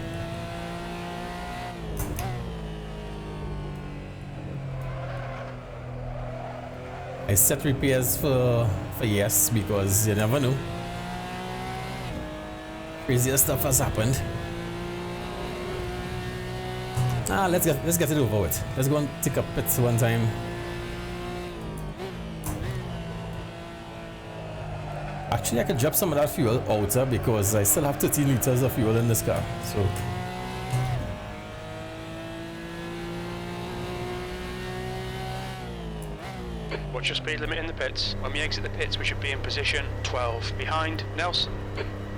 I set repairs for yes, because you never know. Crazier stuff has happened. Let's get it over with. Let's go and take a pit one time. Actually, I could drop some of that fuel out because I still have 13 liters of fuel in this car. So What's your speed limit in the pits? When we exit the pits, we should be in position 12 behind Nelson.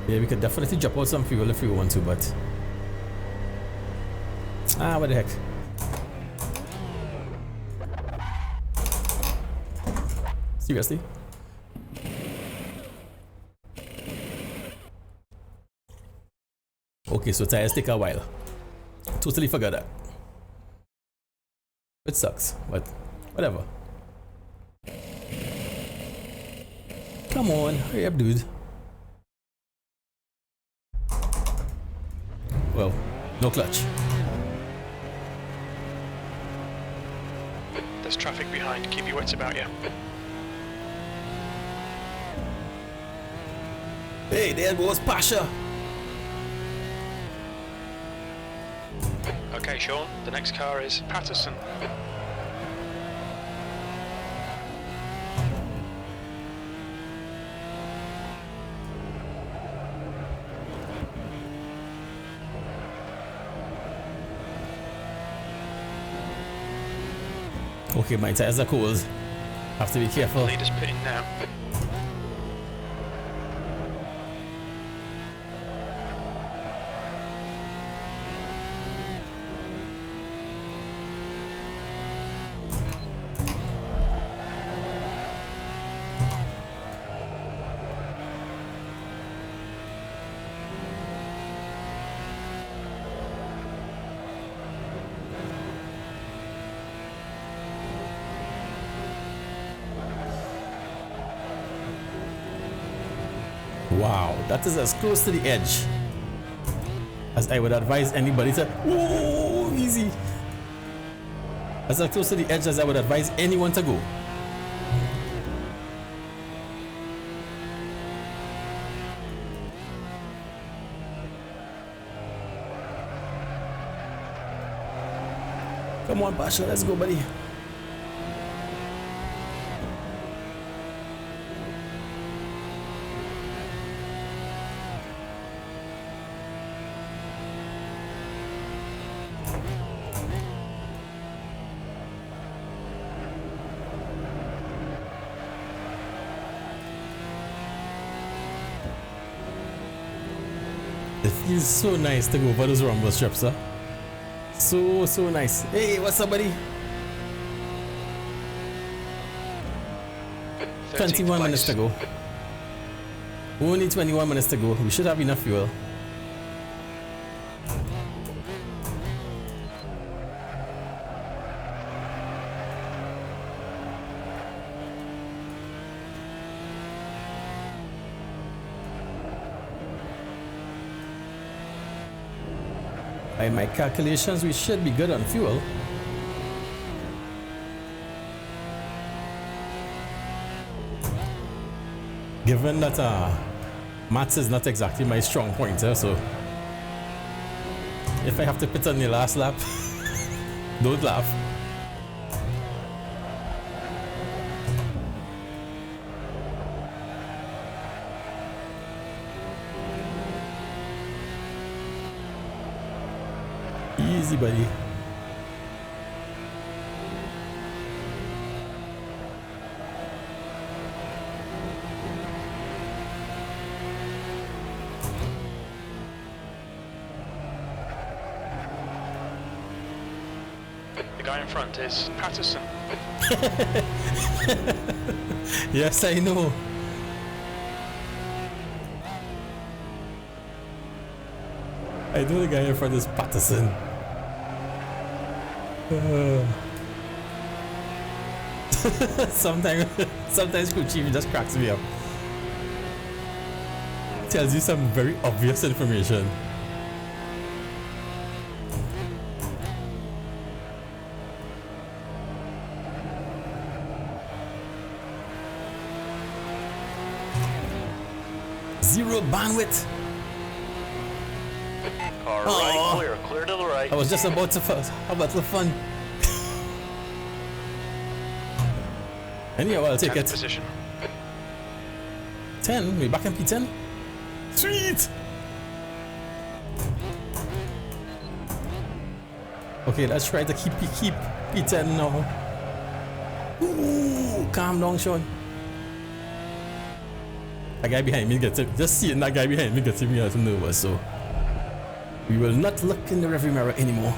yeah, we could definitely drop out some fuel if we want to, but what the heck. Seriously? Okay, so tires take a while. Totally forgot that. It sucks, but whatever. Come on, hurry up, dude. Well, no clutch. There's traffic behind. Keep your wits about you. Hey, there goes Pasha. Okay, Sean, the next car is Patterson. Okay, my tires are cold. Have to be careful. Leader's pitting now. Wow, that is as close to the edge as I would advise anybody to. Whoa, easy. As close to the edge as I would advise anyone to go. Come on, Pasha, let's go, buddy. It feels so nice to go over those rumble strips, huh? So nice. Hey, what's up, buddy? 21 minutes to go. Only 21 minutes to go. We should have enough fuel. By my calculations, we should be good on fuel. Given that maths is not exactly my strong point, so if I have to pit on the last lap, don't laugh. Easy, buddy. The guy in front is Patterson. Yes, I know. I know the guy in front is Patterson. Sometimes crew chief just cracks me up. Tells you some very obvious information. Zero bandwidth. Car right, clear to the right. I was just about to how about the fun? Anyhow, I'll take 10th it. position. 10? We back in P10? Sweet! Okay, let's try to keep P10 now. Ooh, calm down, Sean. That guy behind me gets it. Just seeing that guy behind me gets me a little nervous, so we will not look in the rearview mirror anymore.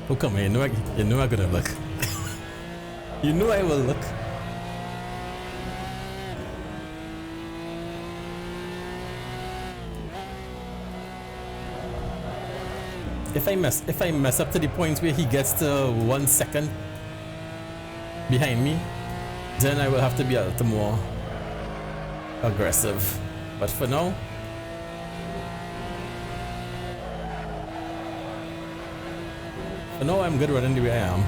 Oh, come on, you know I'm gonna look. You know I will look. If I mess up to the point where he gets to 1 second behind me, then I will have to be a little more aggressive. But for now, I'm good running the way I am.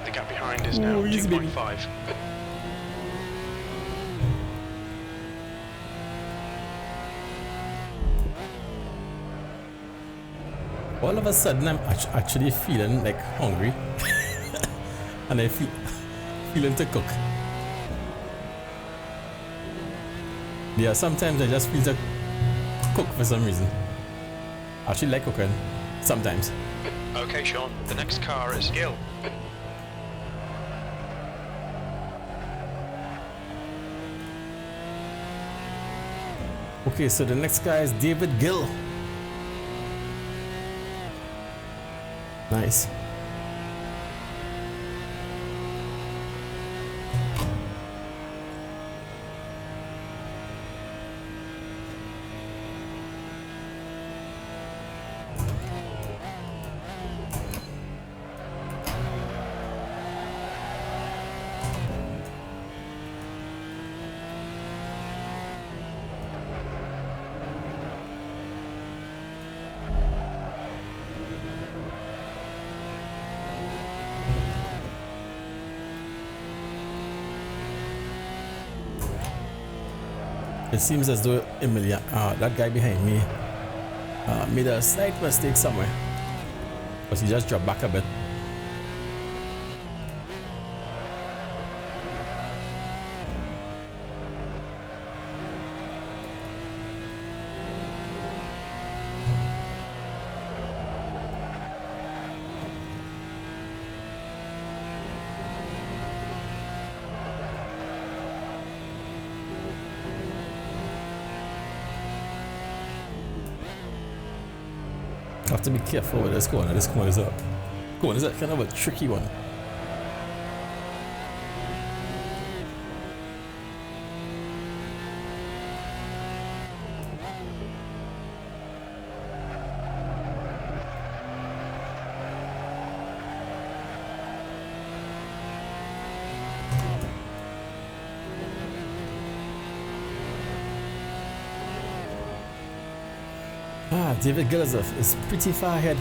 The gap behind is now 2.5. All of a sudden, I'm actually feeling like hungry, and I feeling to cook. Yeah, sometimes I just feel to cook for some reason. I actually like cooking, sometimes. Okay, Sean, the next car is Gill. Okay, so the next guy is David Gill. Nice. It seems as though Emilia, that guy behind me, made a slight mistake somewhere, because he just dropped back a bit. have to be careful with this corner. This corner is a kind of a tricky one. David Gill is pretty far ahead.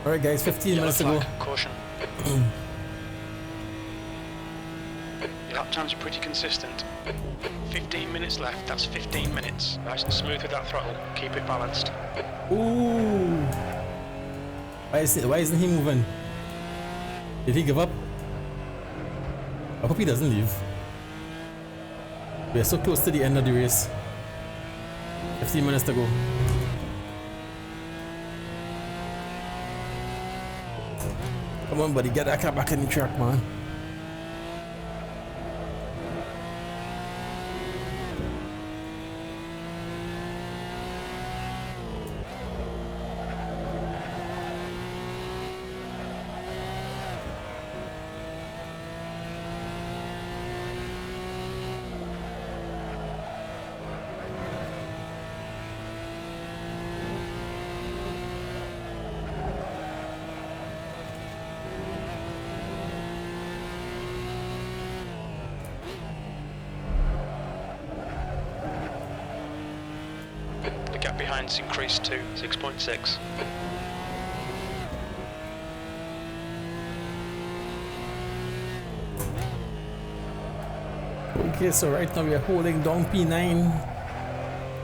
Alright guys, 15 minutes to go. Caution. Your lap times are pretty consistent. 15 minutes left, that's 15 minutes. Nice and smooth with that throttle, keep it balanced. Ooh! Why isn't he moving? Did he give up? I hope he doesn't leave. We are so close to the end of the race. 15 minutes to go. Come on, buddy, get that car back in the track, man. Behind's increased to 6.6. Okay, so right now we are holding down P9,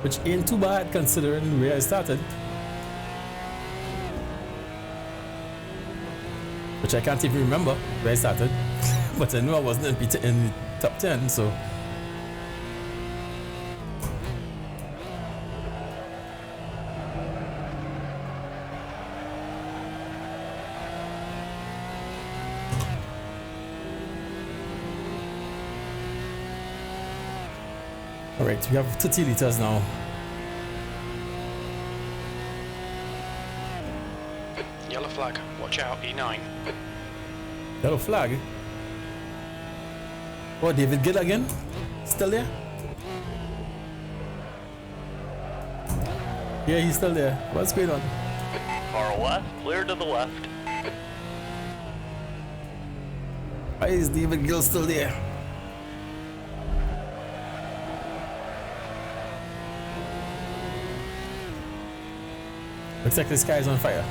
which ain't too bad considering where I started. Which I can't even remember where I started, but I know I wasn't in the top 10, so. Alright, we have 30 liters now. Yellow flag, watch out, E9. Yellow flag? Oh, David Gill again? Still there? Yeah, he's still there. What's going on? Far left, clear to the left. Why is David Gill still there? Looks like this guy's on fire.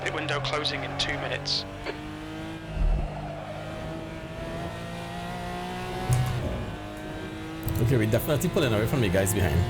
Pit window closing in 2 minutes. Okay, we're definitely pulling away from the guys behind.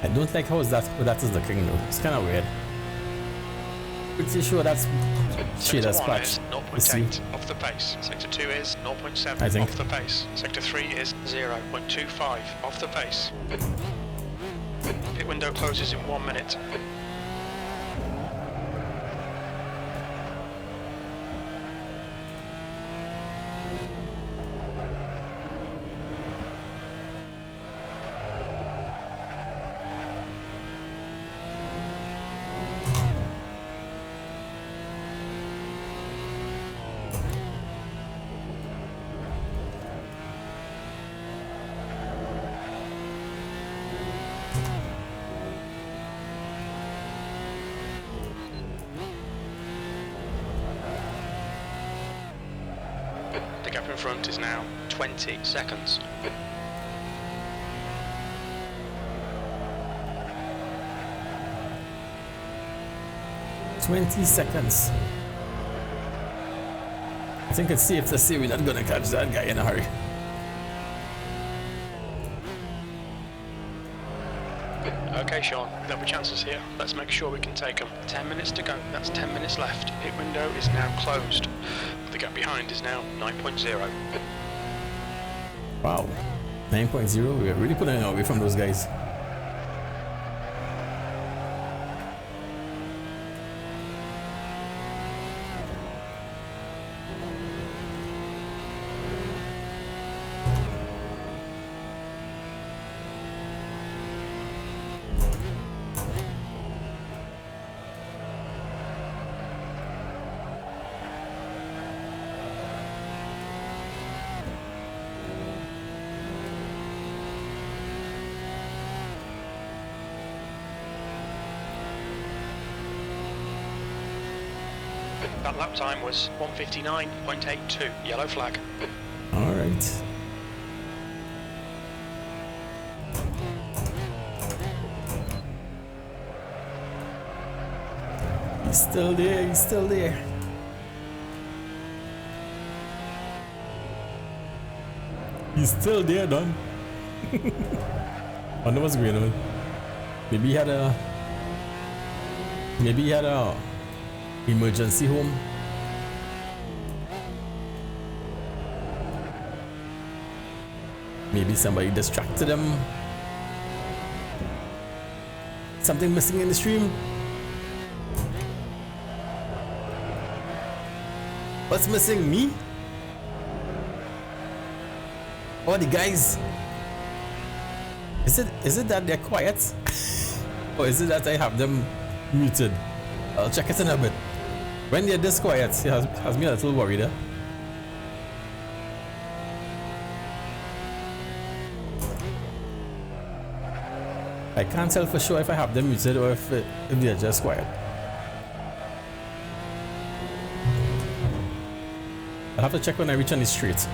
I don't like how that is looking though. It's kind of weird. Pretty sure that's Shader's patch. 0.8 off the pace. Sector 2 is 0.7 I think. off the pace. Sector 3 is 0.25 off the pace. Pit Pit window closes in 1 minute. The gap in front is now 20 seconds. $20. I think it's safe to say we're not gonna catch that guy in a hurry. Okay, Sean, there'll be chances here. Let's make sure we can take them. 10 minutes to go. That's 10 minutes left. Pit window is now closed. The gap behind is now 9.0. Wow, 9.0. We're really putting it away from those guys. That lap time was 1:59.82. Yellow flag. All right. He's still there. He's still there. He's still there, Don. Wonder what's going on. Maybe he had a emergency home. Maybe somebody distracted him. Something missing in the stream. What's missing? Me? Oh, the guys. Is it that they're quiet? Or is it that I have them muted? I'll check it in a bit. When they're this quiet, it has me a little worried. Eh? I can't tell for sure if I have them muted or if they're just quiet. I'll have to check when I reach on the street.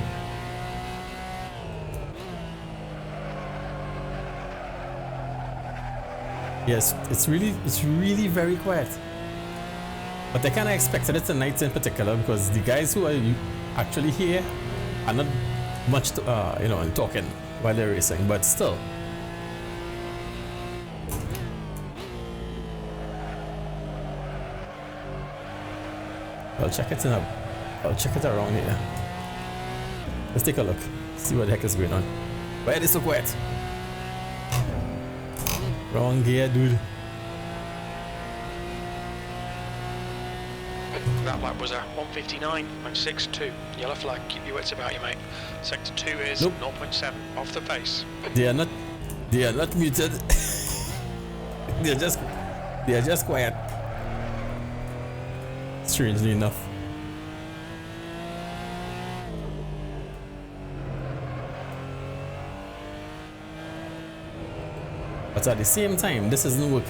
Yes, it's really very quiet. But I kind of expected it tonight in particular because the guys who are actually here are not much, talking while they're racing. But still, I'll check it around here. Let's take a look, see what the heck is going on. Why are they so quiet? Wrong gear, dude. That lap was a 1:59.62. Yellow flag. Keep your wits about you, mate. Sector 2 is 0.7 off the pace. They are not muted. they are just quiet. Strangely enough. But at the same time, this isn't work.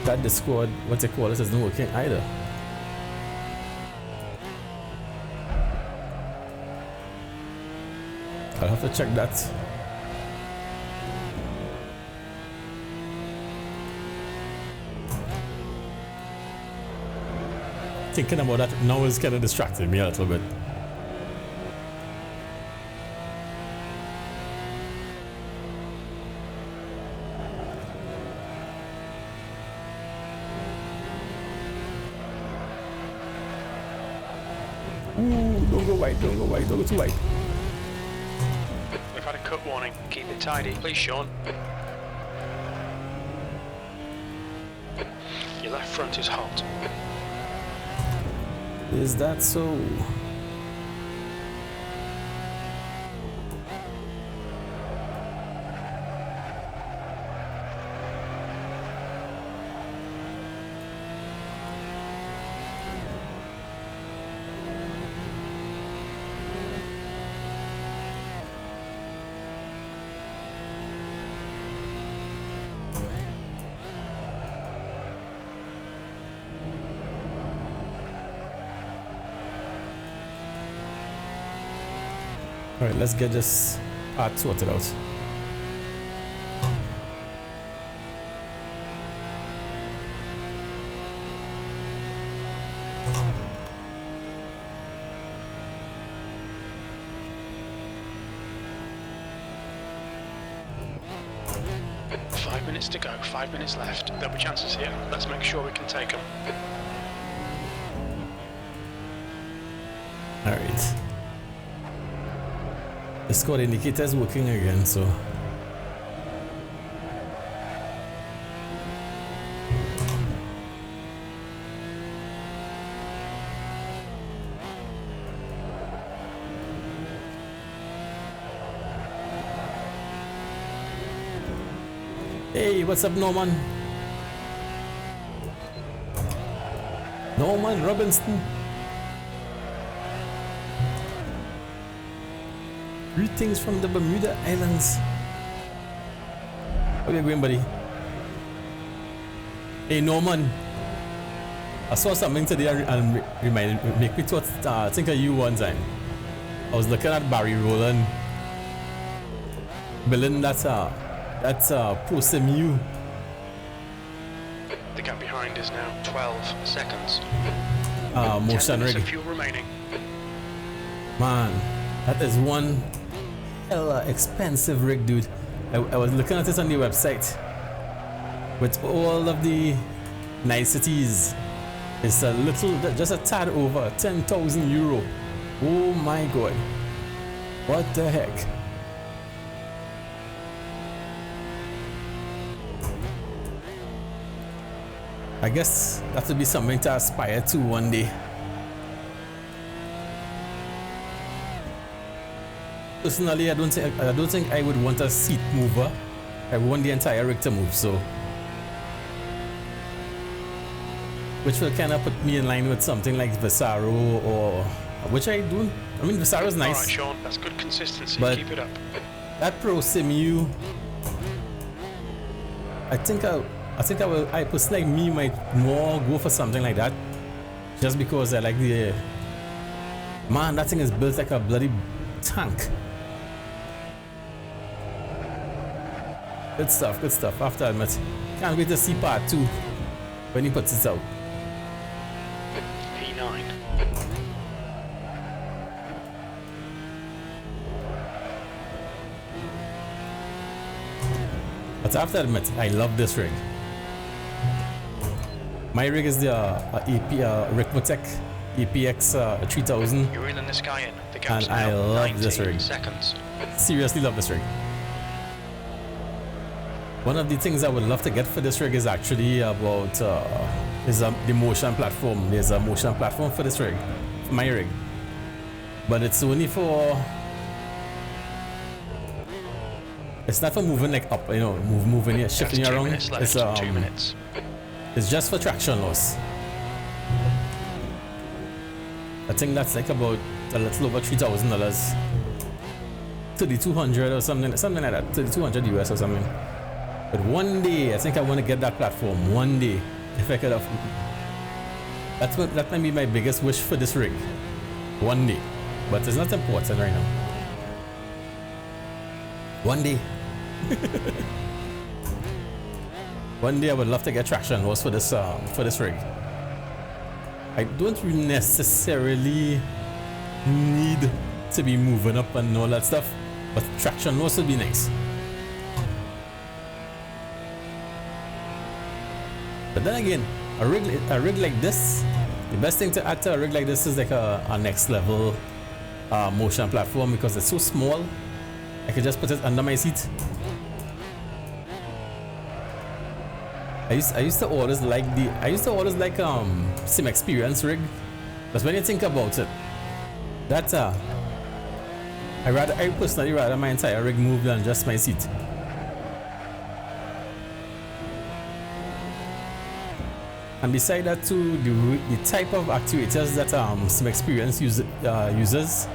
That Discord, what's it called? This isn't working either. I'll have to check that. Thinking about that now is kind of distracting me a little bit. Don't go wide, don't go too wide. We've had a cut warning. Keep it tidy, please, Sean. Your left front is hot. Is that so? All right, let's get this part sorted out. Five minutes to go, 5 minutes left. There'll be chances here. Let's make sure we can take them. All right. The score indicator is working again, so hey, what's up, Norman? Norman Robinson. Greetings from the Bermuda Islands. How are you going, buddy? Hey, Norman. I saw something today and make me think of you one time. I was looking at Barry Rowland building that's Porsche MU. The gap behind is now 12 seconds. Motion 10 minutes rig. of fuel remaining. Man, that is one hella expensive rig, dude. I was looking at it on the website with all of the niceties. It's a little, just a tad over 10,000 euro. Oh my god, what the heck. I guess that would be something to aspire to one day. Personally, I don't think I would want a seat mover. I want the entire rig to move, so which will kind of put me in line with something like Visaro, or which I do. I mean, Visaro is nice. Alright, Sean, that's good consistency. But keep it up. That Pro Simu, I personally, like me, might more go for something like that, just because I like the man. That thing is built like a bloody tank. Good stuff, good stuff. After I admit, can't wait to see part 2 when he puts it out. P9. But I have to admit, I love this rig. My rig is the Ricmotec APX 3000. You're in the sky in. The And gap's I now love 19 this rig. seconds. Seriously love this rig. One of the things I would love to get for this rig is actually about the motion platform. There's a motion platform for this rig, for my rig, but it's only for, it's not for moving like up, you know, moving here, shifting That's 2 around. minutes left. It's 2 minutes. It's just for traction loss. I think that's like about a little over $3,000, 3,200 or something like that, 3,200 US or something. But one day, I think I want to get that platform. One day, if I could have. That might be my biggest wish for this rig. One day, but it's not important right now. One day. One day I would love to get traction loss for this rig. I don't really necessarily need to be moving up and all that stuff, but traction loss would be nice. But then again, a rig like this, the best thing to add to a rig like this is like a next level motion platform, because it's so small. I could just put it under my seat. I used to always like sim experience rig. Because when you think about it, that's I personally rather my entire rig move than just my seat. And beside that too, the type of actuators that sim experience uses,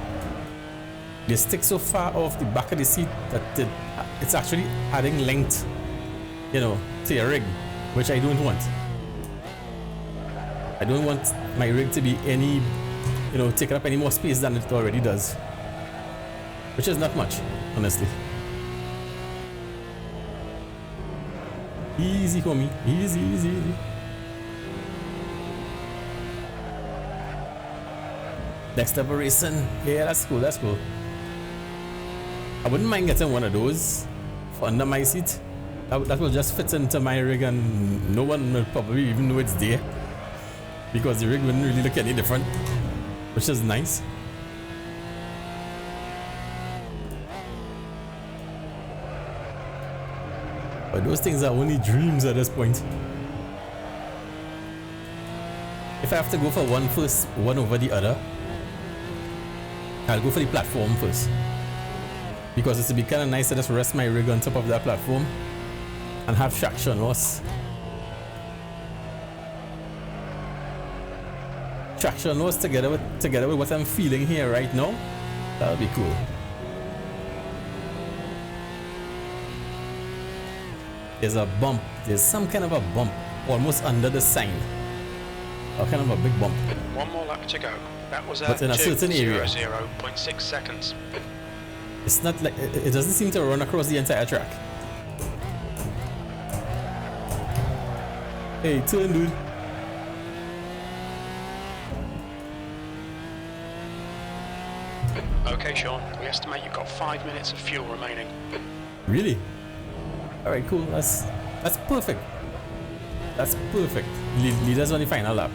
they stick so far off the back of the seat that it's actually adding length, you know, to your rig, which I don't want. I don't want my rig to be any, you know, taking up any more space than it already does, which is not much, honestly. Easy, homie, easy, easy, easy. Next up, racing. Yeah, that's cool, that's cool. I wouldn't mind getting one of those for under my seat. That will just fit into my rig and no one will probably even know it's there, because the rig wouldn't really look any different, which is nice. But those things are only dreams at this point. If I have to go for one over the other, I'll go for the platform first, because it's to be kind of nice to just rest my rig on top of that platform and have traction loss. Traction loss together with what I'm feeling here right now, that'll be cool. There's a bump, there's some kind of a bump almost under the sign, or kind of a big bump. One more lap to go. That was But in a certain area. 0.6 seconds. It's not like it doesn't seem to run across the entire track. Hey, turn, dude. Okay, Sean, we estimate you've got 5 minutes of fuel remaining. Really? All right, cool. That's perfect. That's perfect. Leaders on the final lap.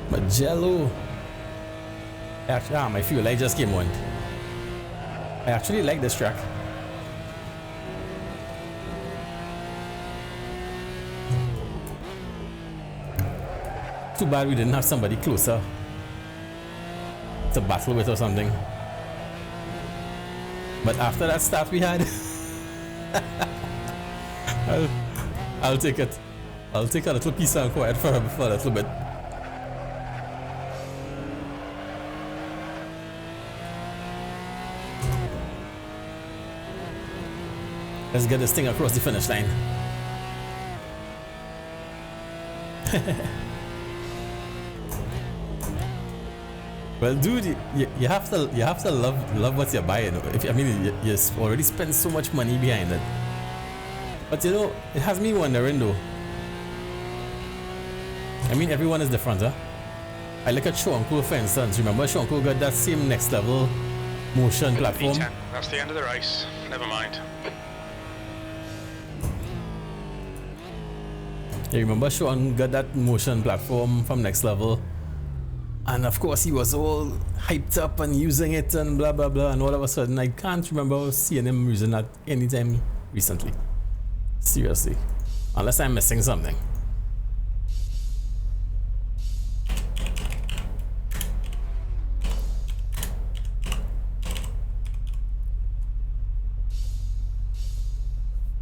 Mugello. Actually, my fuel light just came on. I actually like this track. Too bad we didn't have somebody closer to battle with or something. But after that start we had, I'll take it. I'll take a little piece and quiet for a little bit. Let's get this thing across the finish line. Well, dude, you have to love what you're buying. You already spent so much money behind it. But you know, it has me wondering though. I mean, everyone is different, huh? I look at Shonko, for instance. Remember, Shonko got that same next level motion platform. P10. That's the end of the race. Never mind. You remember Sean got that motion platform from Next Level, and of course he was all hyped up and using it and blah blah blah, and all of a sudden I can't remember seeing him using that anytime recently. Seriously, unless I'm missing something.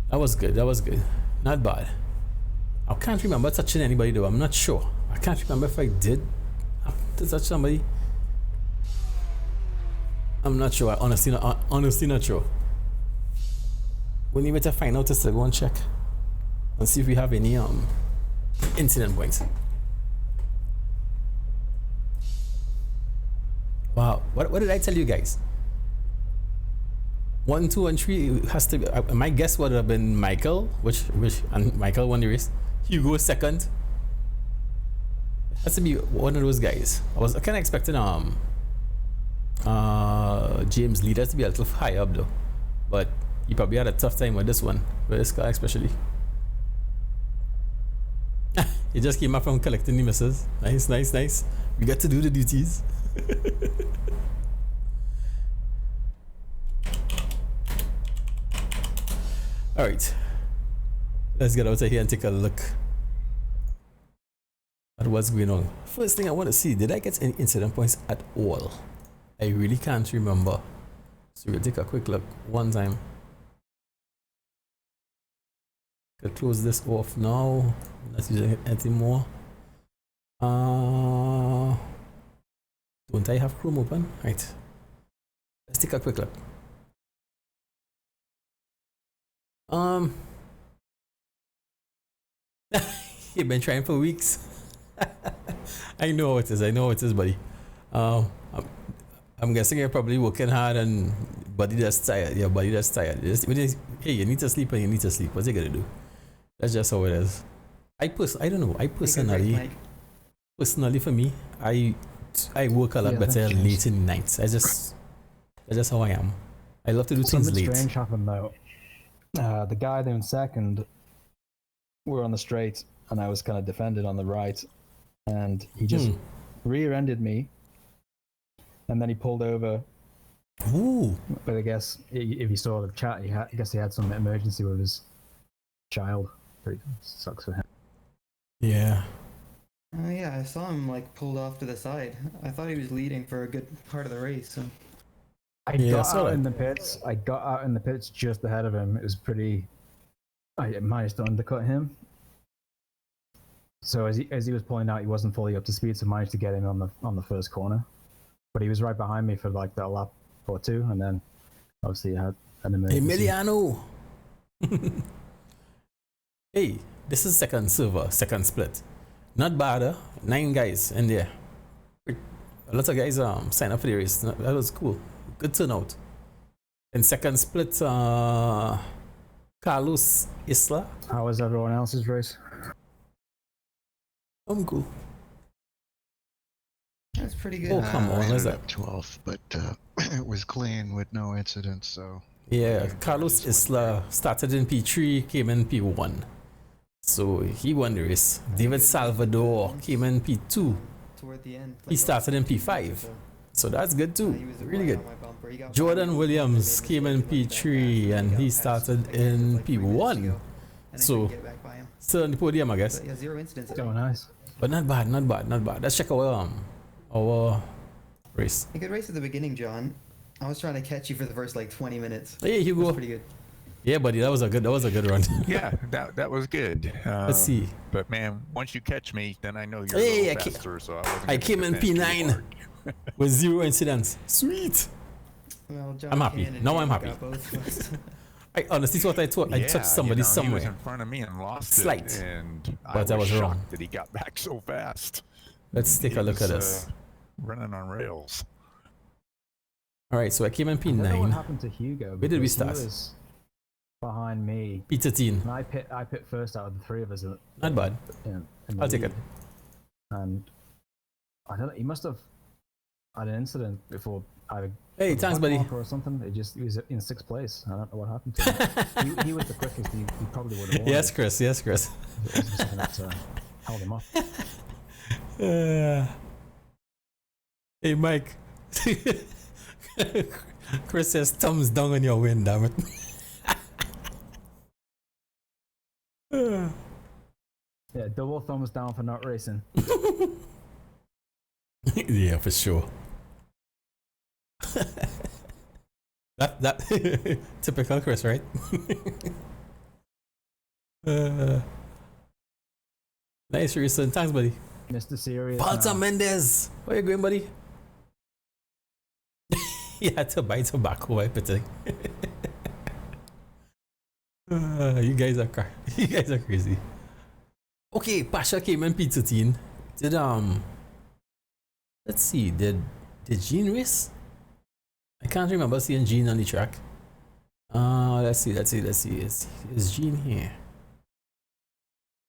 That was good, that was good, not bad. I can't remember touching anybody though, I'm not sure. I can't remember if I did touch somebody. I'm not sure, honestly not sure. We need to find out just to go and check and see if we have any incident points. Wow, what did I tell you guys? 1, 2, and 3 has to be, my guess would have been Michael, which and Michael won the race. Hugo second. Has to be one of those guys. I was kind of expecting James Leader to be a little higher up though, but he probably had a tough time with this one, with this car especially. He just came up from collecting the misses. Nice, nice, nice. We got to do the duties. All right, let's get out of here and take a look at what's going on. First thing I want to see, did I get any incident points at all? I really can't remember. So we'll take a quick look one time. I'll close this off now. I'm not using it anymore. Don't I have Chrome open? Right. Let's take a quick look. You've been trying for weeks. I know it is. I know it is, buddy. I'm guessing you're probably working hard and body that's tired. Your body that's tired. Hey, you need to sleep and you need to sleep. What's you gonna do? That's just how it is. I don't know. I personally for me, I work a lot better late in the nights. That's just how I am. I love to do things late. Something strange happened though. The guy there in second, we were on the straight, and I was kind of defended on the right, and he just rear-ended me, and then he pulled over. Ooh! But I guess if you saw the chat, I guess he had some emergency with his child. Pretty sucks for him. Yeah. Yeah, I saw him like pulled off to the side. I thought he was leading for a good part of the race. So. I got out in the pits. I got out in the pits just ahead of him. It was pretty. I managed to undercut him. So as he was pulling out, he wasn't fully up to speed. So I managed to get him on the first corner. But he was right behind me for like that lap or two, and then obviously he had an emergency. Emiliano. Hey, this is second split. Not bad, 9 guys in there. A lot of guys sign up for the race. That was cool. Good turnout. In second split, Carlos Isla. How was everyone else's race? I'm cool. That's pretty good. Oh, come on. I Where's ended that? up 12th, but it was clean with no incidents, so... Yeah, Carlos Isla started in P3, came in P1. So he won the race. David Salvador came in P2. Toward the end. He started in P5. So that's good too. Really good. Jordan Williams came in P3 and he started in P1. So still on the podium, I guess. Yeah, 0 incidents. Oh, nice. But not bad, not bad, not bad. Let's check our race. A good race at the beginning, John. I was trying to catch you for the first like 20 minutes. Hey, Hugo. That's pretty good. Yeah, buddy, that was a good run. Yeah, that was good. Let's see. But man, once you catch me, then I know you're Hey, a little faster. So I came in P9 with 0 incidents. Sweet. Well, John I'm happy. Cannon Now I'm got happy. both. I honestly thought I touched somebody He somewhere. was in front of me and lost Slight. it, and But I was shocked wrong. that he got back so fast. Let's take a look at this. Running on rails. All right, so I came in I don't know what P9. happened to Hugo. Where did we because start? He was behind me. P13. And I pit first out of the 3 of us. Not bad. In the I'll take lead. it. And I don't know. He must have had an incident before either. Hey, thanks, buddy. Or something. He was in 6th place. I don't know what happened to him. he was the quickest. He probably would have won. Yes, Chris. Yes, Chris. It wasn't something that held him up. Hey, Mike. Chris says thumbs down on your win, damn it. Yeah, double thumbs down for not racing. Yeah, for sure. that typical Chris, right? Nice recent. Thanks, buddy. Mr. Serious. Walter Mendez. Where you going, buddy? He had to buy tobacco while pitting. You guys are crazy. Okay, Pasha came in P13. Did let's see, did Gene race? I can't remember seeing Gene on the track. Let's see. Is Gene here?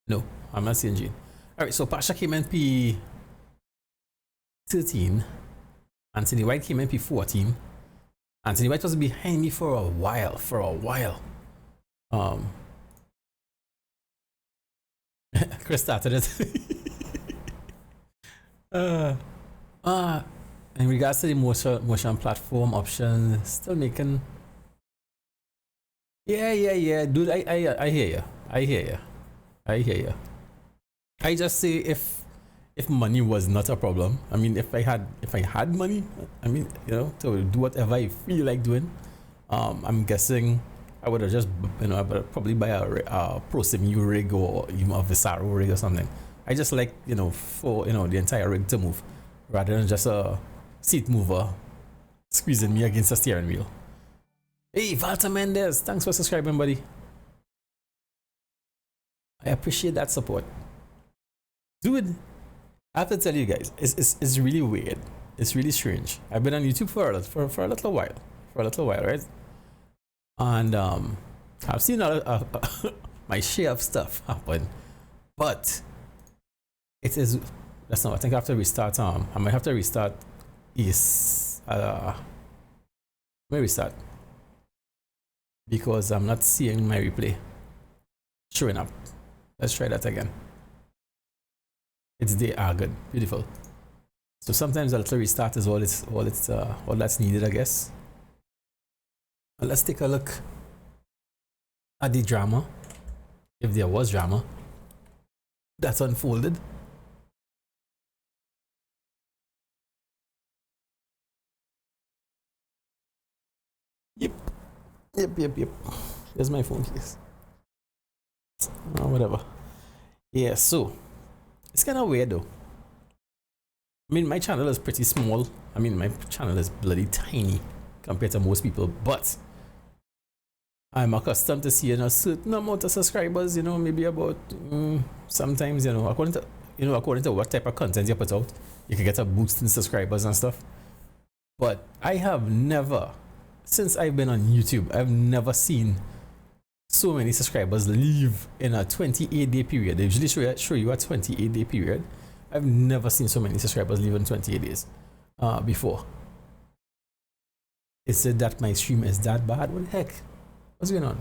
No, I'm not seeing Gene. Alright, so Pasha came in 13. Anthony White came in P14. Anthony White was behind me for a while. Chris started it. In regards to the motion platform option, still making. Yeah, dude. I hear you. I just say if money was not a problem. I mean, if I had money, I mean, you know, to do whatever I feel like doing. I'm guessing I would have just, you know, I would probably buy a ProSimu rig or even a Visaro rig or something. I just like, you know, for, you know, the entire rig to move rather than just a seat mover squeezing me against a steering wheel. Hey, Walter Mendez, thanks for subscribing, buddy. I appreciate that support. Dude, I have to tell you guys, it's really weird. It's really strange. I've been on YouTube for a little while, right? And I've seen my share of stuff happen, but it is. That's not. I think I have to restart. I might have to restart. Let me restart because I'm not seeing my replay showing up. Let's try that again. It's there. Good, beautiful. So sometimes a little restart is all that's needed, I guess. But let's take a look at the drama, if there was drama that's unfolded. Yep. There's my phone case. Oh, whatever. Yeah, so it's kind of weird though. I mean, my channel is pretty small. I mean, my channel is bloody tiny compared to most people, but I'm accustomed to seeing a certain amount of subscribers, you know, maybe about sometimes, you know, according to what type of content you put out, you can get a boost in subscribers and stuff. But I have never, since I've been on YouTube, I've never seen so many subscribers leave in a 28-day period. They usually show you a 28-day period. I've never seen so many subscribers leave in 28 days before. Is it that my stream is that bad? What the heck? What's going on?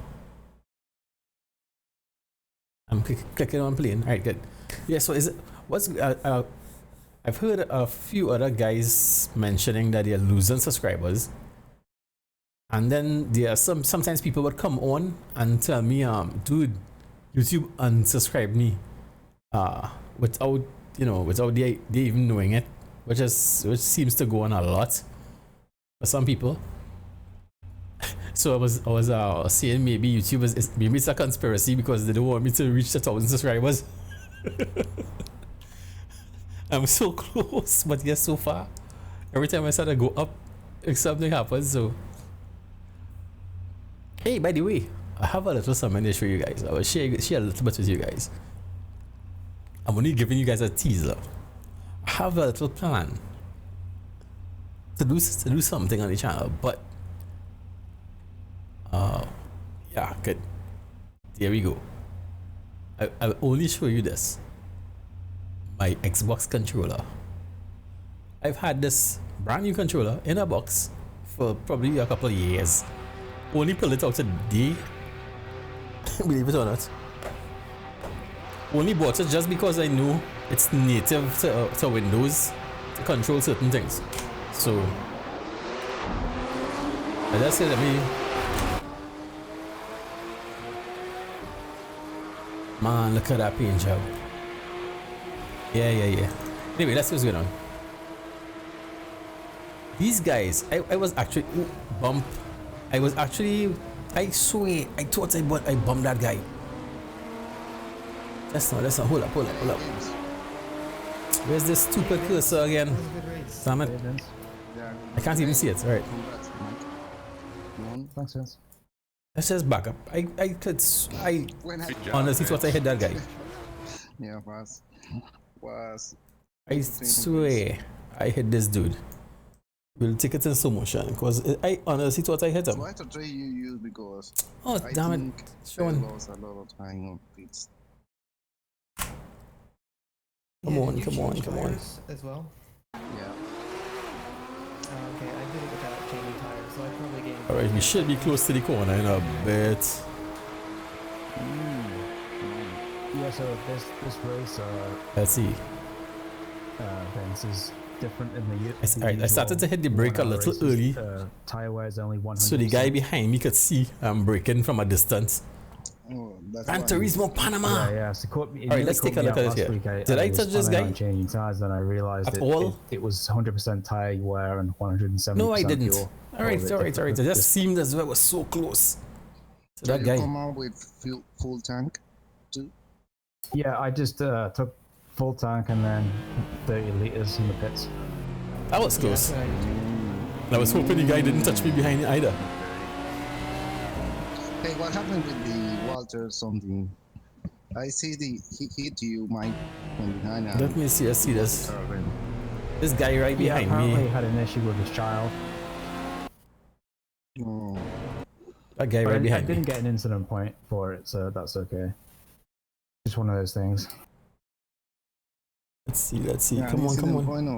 I'm clicking on playing. All right, good. Yeah, so is it, I've heard a few other guys mentioning that they're losing subscribers. And then there are sometimes people would come on and tell me, dude, YouTube unsubscribed me without they even knowing it, which seems to go on a lot for some people. So I was saying maybe YouTube maybe it's a conspiracy because they don't want me to reach 1,000 subscribers. I'm so close, but yes, so far every time I start to go up, something happens. So hey, by the way, I have a little something to show you guys. I will share a little bit with you guys. I'm only giving you guys a teaser. I have a little plan to do something on the channel, but yeah, good. There we go. I'll only show you this. My Xbox controller. I've had this brand new controller in a box for probably a couple of years. Only pulled it out today. Believe it or not. Only bought it just because I know it's native to Windows to control certain things. So as I said, let me. Man, look at that paint job. Yeah. Anyway, let's see what's going on. These guys, I was actually bumped. I swear, I thought I bumped that guy. That's not, hold up. Where's this stupid cursor again? Damn it. I can't even see it, alright. Thanks, Vince. Let's just back up. I honestly thought I hit that guy. Yeah, was. I swear I hit this dude. We'll take it in slow motion because I honestly thought I hit him. Why today you use because oh damn it, Sean. Lost a lot of time on pits. Come on. As well. Yeah. Okay, I did it without changing tires, so I probably gained. All right, we should be close to the corner in a bit. Yeah, so this race, Let's see. Vince is different in the. I started to hit the brake a little early, Tire wear is only 100. so the guy behind me could see I'm braking from a distance. Oh, that's Gran why Turismo Panama. Yeah. So caught me. Alright, let's take a look at it here. Did I touch this guy? Changing tires, then I realized At all? it was 100% tire wear and 170%. No, I didn't. fuel. Alright. It just seemed as though it was so close. So that you guy. come out with full tank too. Yeah, I just took full tank and then 30 liters in the pits. That was close. That's what I did too. I was hoping the guy didn't touch me behind either. Hey, what happened with the Walter something? I see he hit you, Mike, from behind. Let me see. I see this. This guy right behind apparently me. had an issue with his child. Oh, That guy But right I behind didn't me. get an incident point for it, so that's okay. Just one of those things. Let's see. yeah, Come on. Point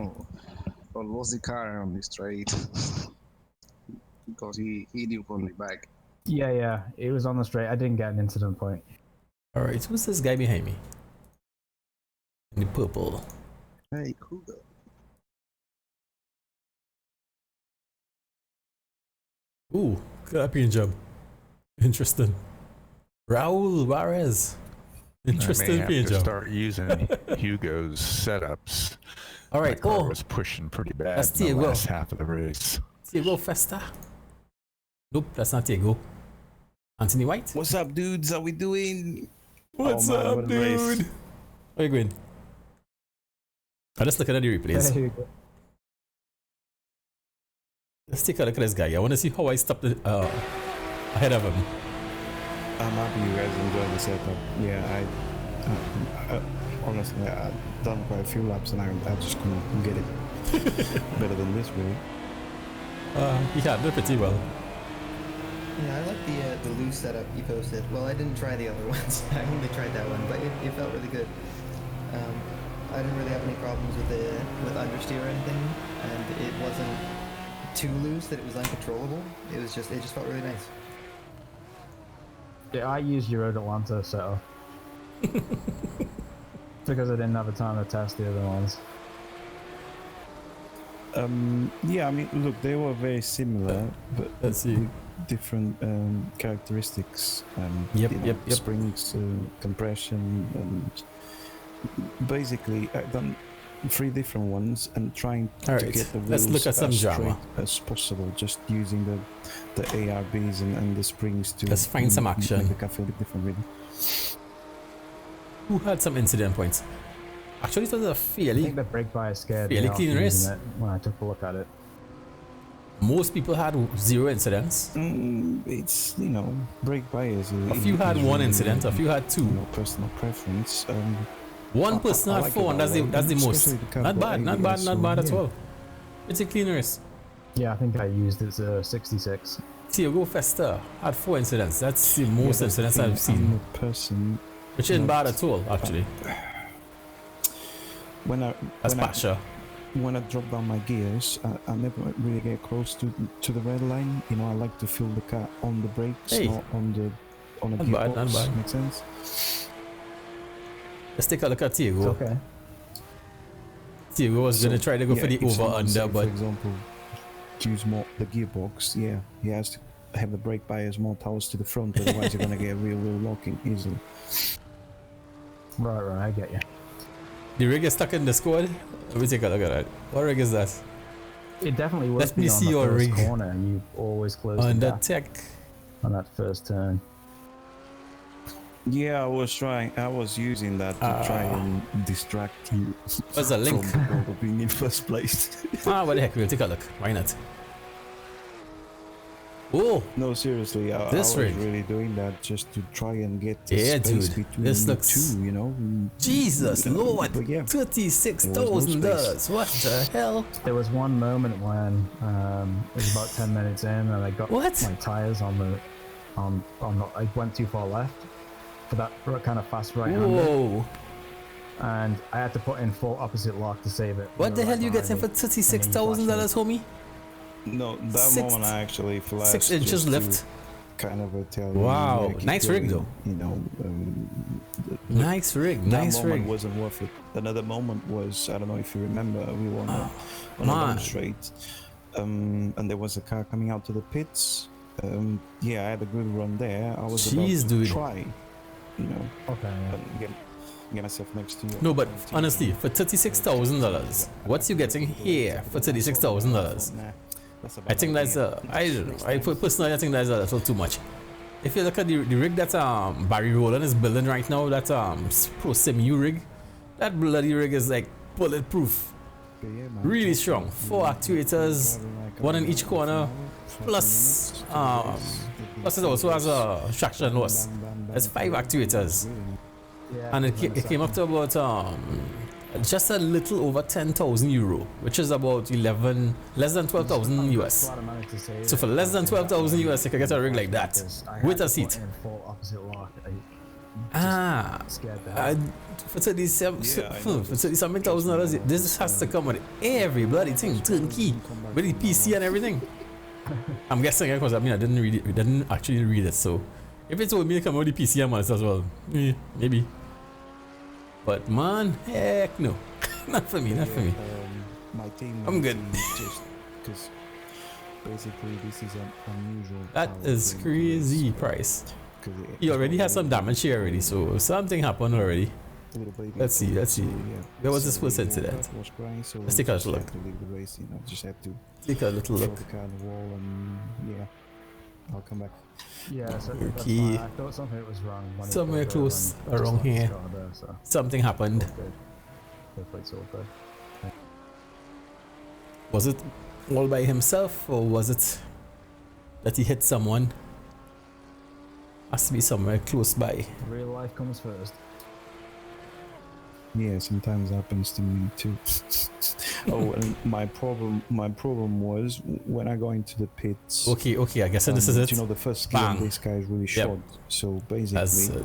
or lost the car on the straight because he hit you from the back. Yeah, it was on the straight. I didn't get an incident point. Alright, who's this guy behind me? In the purple. Hey, Cougar. Ooh, good paint job. Interesting. Raul Juarez. Interesting I may paint have to job. start using Hugo's setups. All My right. car Oh, was pushing pretty bad that's in the Diego. last half of the race. Diego Festa. Nope, that's not Diego. Anthony White. What's up, dudes? How we doing? What's Oh, man, up, what a race. dude? Where you going? I'm just looking at the replays. There you go. Let's take a look at this guy. I want to see how I stopped ahead of him. I'm happy you guys enjoyed the setup. Yeah, I honestly, I've done quite a few laps and I just couldn't get it better than this, really. He handled it pretty well. Yeah, I like the loose setup you posted. Well, I didn't try the other ones. I only tried that one, but it felt really good. I didn't really have any problems with understeer or anything, and it wasn't too loose that it was uncontrollable. It just felt really nice. Yeah, I used your Road Atlanta setup. Because I didn't have a time to test the other ones. Yeah, I mean, look, they were very similar, but Let's see. different characteristics. Yep. Springs, compression, and basically I've done 3 different ones and trying All to right, get the let's wheels look at some as drama. straight as possible, just using the ARBs and the springs to Let's find some action. make the car feel a bit different, really. Who had some incident points? Actually, it was a I fairly. think the brake bias scared Fairly me off clean using race. it when I took a look at it. Most people had 0 incidents. It's, brake bias. A few had 1 incident. A few had 2. Personal preference. One I person had like 4, it and that way, that's the most. especially the car Not got bad, not ABS, bad at so, all. It's a clean race. Yeah, I think I used it as a 66. Diego Festa had 4 incidents. That's the most that's the incidents thing, I've seen. I'm a person. Which isn't bad at all, actually. That's Pasha. When I drop down my gears, I never really get close to the red line. I like to feel the car on the brakes, Hey. not on a Not gearbox. bad, not bad. Makes sense. Let's take a look at It's Diego. okay. Diego was going to try to go for the if someone over-under, say, but for example, use more the gearbox. Yeah, he has to have the brake bias more towards to the front, otherwise you're gonna get real locking easily. Right, I get you. the rig is stuck in the squad. Let me take a look at that. What rig is that? It definitely worked Let me me see on the your first rig. corner, and you always close the Under gap tech. on that first turn. Yeah, I was using that to try and distract you What's the link? from the goal of being in first place. What the heck? We'll take a look. Why not? Oh, No, seriously, I This was rig. really doing that just to try and get the Yeah, space dude, between this the looks- two, Jesus Lord. But yeah, $36,000. What the hell? There was one moment when it was about 10 minutes in, and I got What? my tires on the. I went too far left for that kind of fast right-hander. Whoa. and I had to put in full opposite lock to save it. What the hell you getting for $36,000, homie? No, that moment I actually flashed 6 inches just to lift. kind of tell you, Wow, keep nice rig going, though. You know, Nice rig, that nice moment rig. wasn't worth it. Another moment was, I don't know if you remember, we were on a long straight, and there was a car coming out to the pits. Yeah, I had a good run there. I was about to try, you know, get myself next to you. No, but honestly, for $36,000, what's you getting here for $36,000? I think that's I don't know. Personally, I think that's a little too much. If you look at the rig that Barry Rowland is building right now, that Pro Simu rig, that bloody rig is like bulletproof. Really strong. 4 actuators, one in each corner, plus it also has a traction loss. There's 5 actuators, and it came up to about just a little over 10,000 euro, which is about less than 12,000 US. So for less than 12,000 US, you can get a rig like that with a seat. For $37,000, this has to come with every bloody thing, turnkey, with the PC and everything. I'm guessing because I didn't read it. We didn't actually read it, so if it told me to come with the PC and as well, maybe. But man, heck no, not for me, not for me. My team I'm good. Just because basically this is an unusual. That is crazy price. He already has some damage here already, so something happened already. Let's see. Where was this first incident? Let's take a little look. Take a little look. I'll come back. Yeah, so okay. I thought something was wrong. Somewhere close around here. Something happened. Was it all by himself, or was it that he hit someone? Has to be somewhere close by. Real life comes first. Yeah, sometimes happens to me too. Oh, and my problem was when I go into the pits. Okay, I guess this is it. You know, the first gear on this guy is really short. So basically,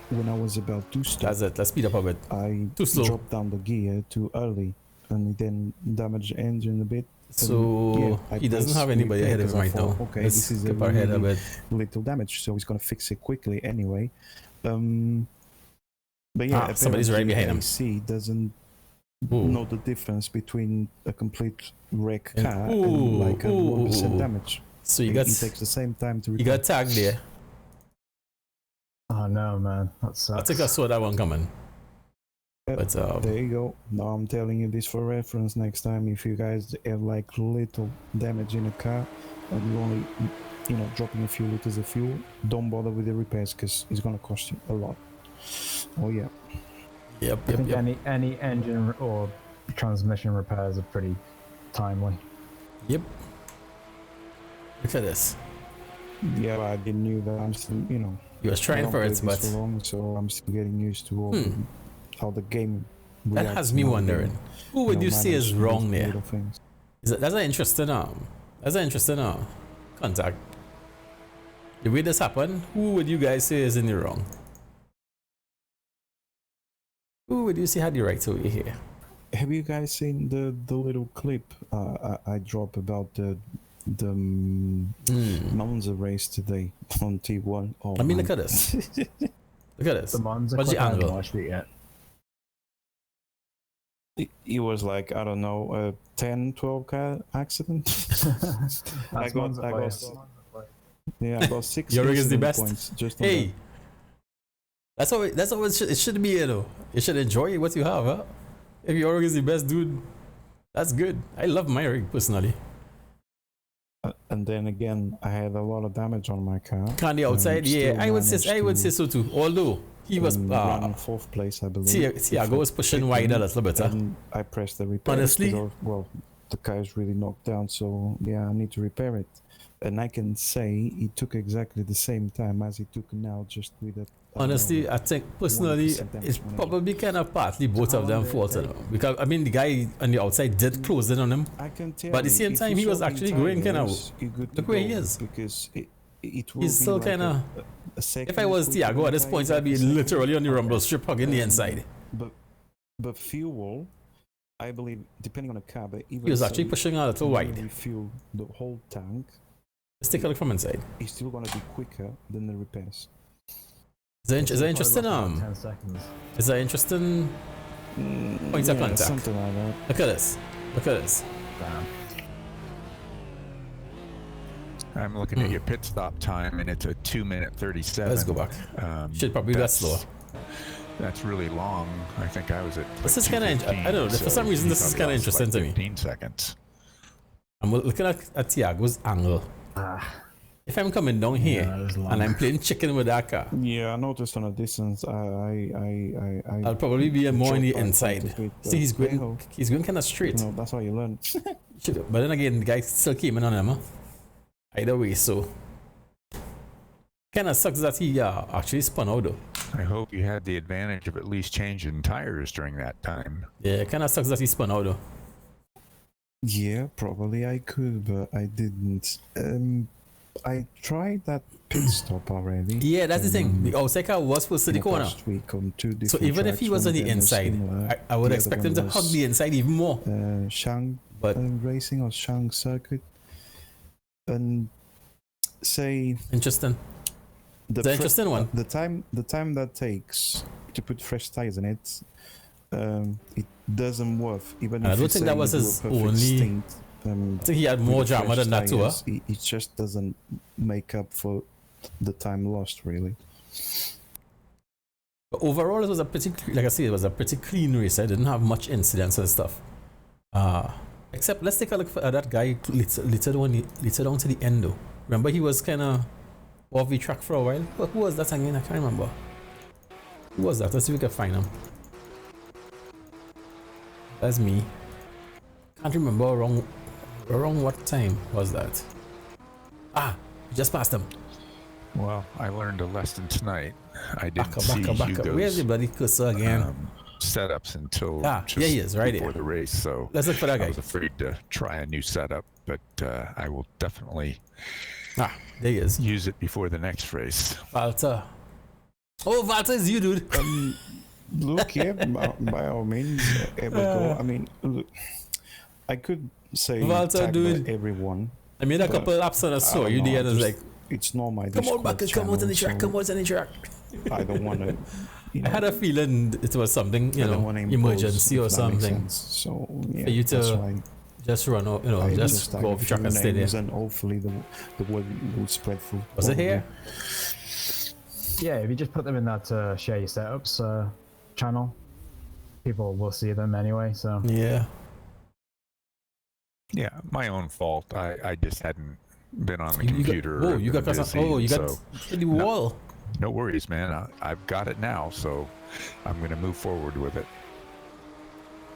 when I was about to stop, that's it. Let's speed up a bit. I dropped down the gear too early, and then damaged the engine a bit. So he doesn't have anybody ahead of him right now. Okay, let's this is skip ahead a bit. Little damage, so he's gonna fix it quickly anyway. But yeah, somebody's right behind him. AC doesn't know the difference between a complete wreck car and like a 1% damage. So it takes the same time to repair. You got tagged there. Oh no, man, that sucks. I think I saw that one coming. But there you go. Now I'm telling you this for reference. Next time, if you guys have like little damage in a car and you only, dropping a few liters of fuel, don't bother with the repairs because it's gonna cost you a lot. Oh yeah. I think any engine or transmission repairs are pretty timely. Yep. Look at this. Yeah, I didn't knew that. I'm still, You was trying for it, but so long, so I'm still getting used to how the game. That has me wondering. Who would you say is wrong there? That's an interesting contact. The way this happened, who would you guys say is in the wrong? Who would you say had the right away here? Have you guys seen the little clip I dropped about the Monza race today on T1? Oh, I mean, look at this. Look at this. The Monza What's the clip? I haven't angle? watched it yet. It was like, I don't know, a 10-12 car accident. I got 6 Your rig is the best. points just on Hey, that's how it should be, You should enjoy what you have, huh? If your rig is the best, dude, that's good. I love my rig personally. And then again, I had a lot of damage on my car. On the outside, yeah, I would say so too. Although he was in 4th place, I believe. Tiago was pushing wide a little bit. And I pressed the repair. Honestly, the car is really knocked down, so yeah, I need to repair it. And I can say it took exactly the same time as it took now, just with a. Honestly, I think personally, it's probably kind of partly both of them fault. Because I mean, the guy on the outside did close in on him, I can tell but at the same time, he was actually going kind of. Look where he is. Because he's still kind of. If I was Tiago at this point, I'd be literally on the rumble strip hugging the inside. But But fuel, I believe, depending on the car, but even He was actually pushing a little wide. Refuel the whole tank. Let's take a look from inside. It's still gonna be quicker than the repairs. Is that interesting? 10 seconds. Is that interesting? Points of contact. Something like that. Look at this. Look at this. Damn. I'm looking at your pit stop time, and it's a 2:37. Let's go back. Should probably be that slower. That's really long. I think I was at. This is kind of. I don't know. For some reason, this is kind of interesting to me. 15 seconds. I'm looking at Thiago's angle. If I'm coming down here and I'm playing chicken with that car, Yeah, I noticed on a distance. I'll probably be more on the inside. See, he's going kind of straight. No, that's how you learn. But then again, the guy still came in on him. Huh? Either way, so kind of sucks that he actually spun out though. I hope you had the advantage of at least changing tires during that time. Yeah, it kind of sucks that he spun out though. Yeah, probably I could, but I didn't. I tried that pit stop already. Yeah, that's the thing. The outside car was supposed to the corner. Week on 2 different So even if he was on the inside, I would expect him to hug the inside even more. Shang but Racing or Shang Circuit, and say interesting. The interesting one. The time that takes to put fresh tires in it, it doesn't work. Even if I don't think that was his only. Stint, I think he had more drama than that too. It just doesn't make up for the time lost, really. But overall, it was a pretty, like I said, it was a pretty clean race. I didn't have much incidents and stuff. Except, let's take a look at that guy later down to the end though. Remember, he was kind of off the track for a while. But who was that again? I can't remember. Who was that? Let's see if we can find him. That's me. Can't remember around what time was that. We just passed him. Well, I learned a lesson tonight. I didn't see back up. Hugo's, Where's the bloody cursor again? setups until just he is right before here. The race. So let's look for that guy. I was afraid to try a new setup, but I will definitely there he is. Use it before the next race. Walter. Oh, Walter is you, dude. Look, yeah, by all means, here we go. I mean, look, I could say Walter, dude. Everyone. I made a couple laps on a saw. You did, and like, it's normal. Come on, back, come out on the track, come out on the track. I don't want to. I had a feeling it was something, emergency or something. So yeah, for you to just run out, just go off the track and stay there. And hopefully the word will spread through. Was it here? Yeah, if you just put them in that share your setups channel, people will see them anyway. So yeah, my own fault. I just hadn't been on the computer. You got the wall. No worries, man. I've got it now, so I'm going to move forward with it.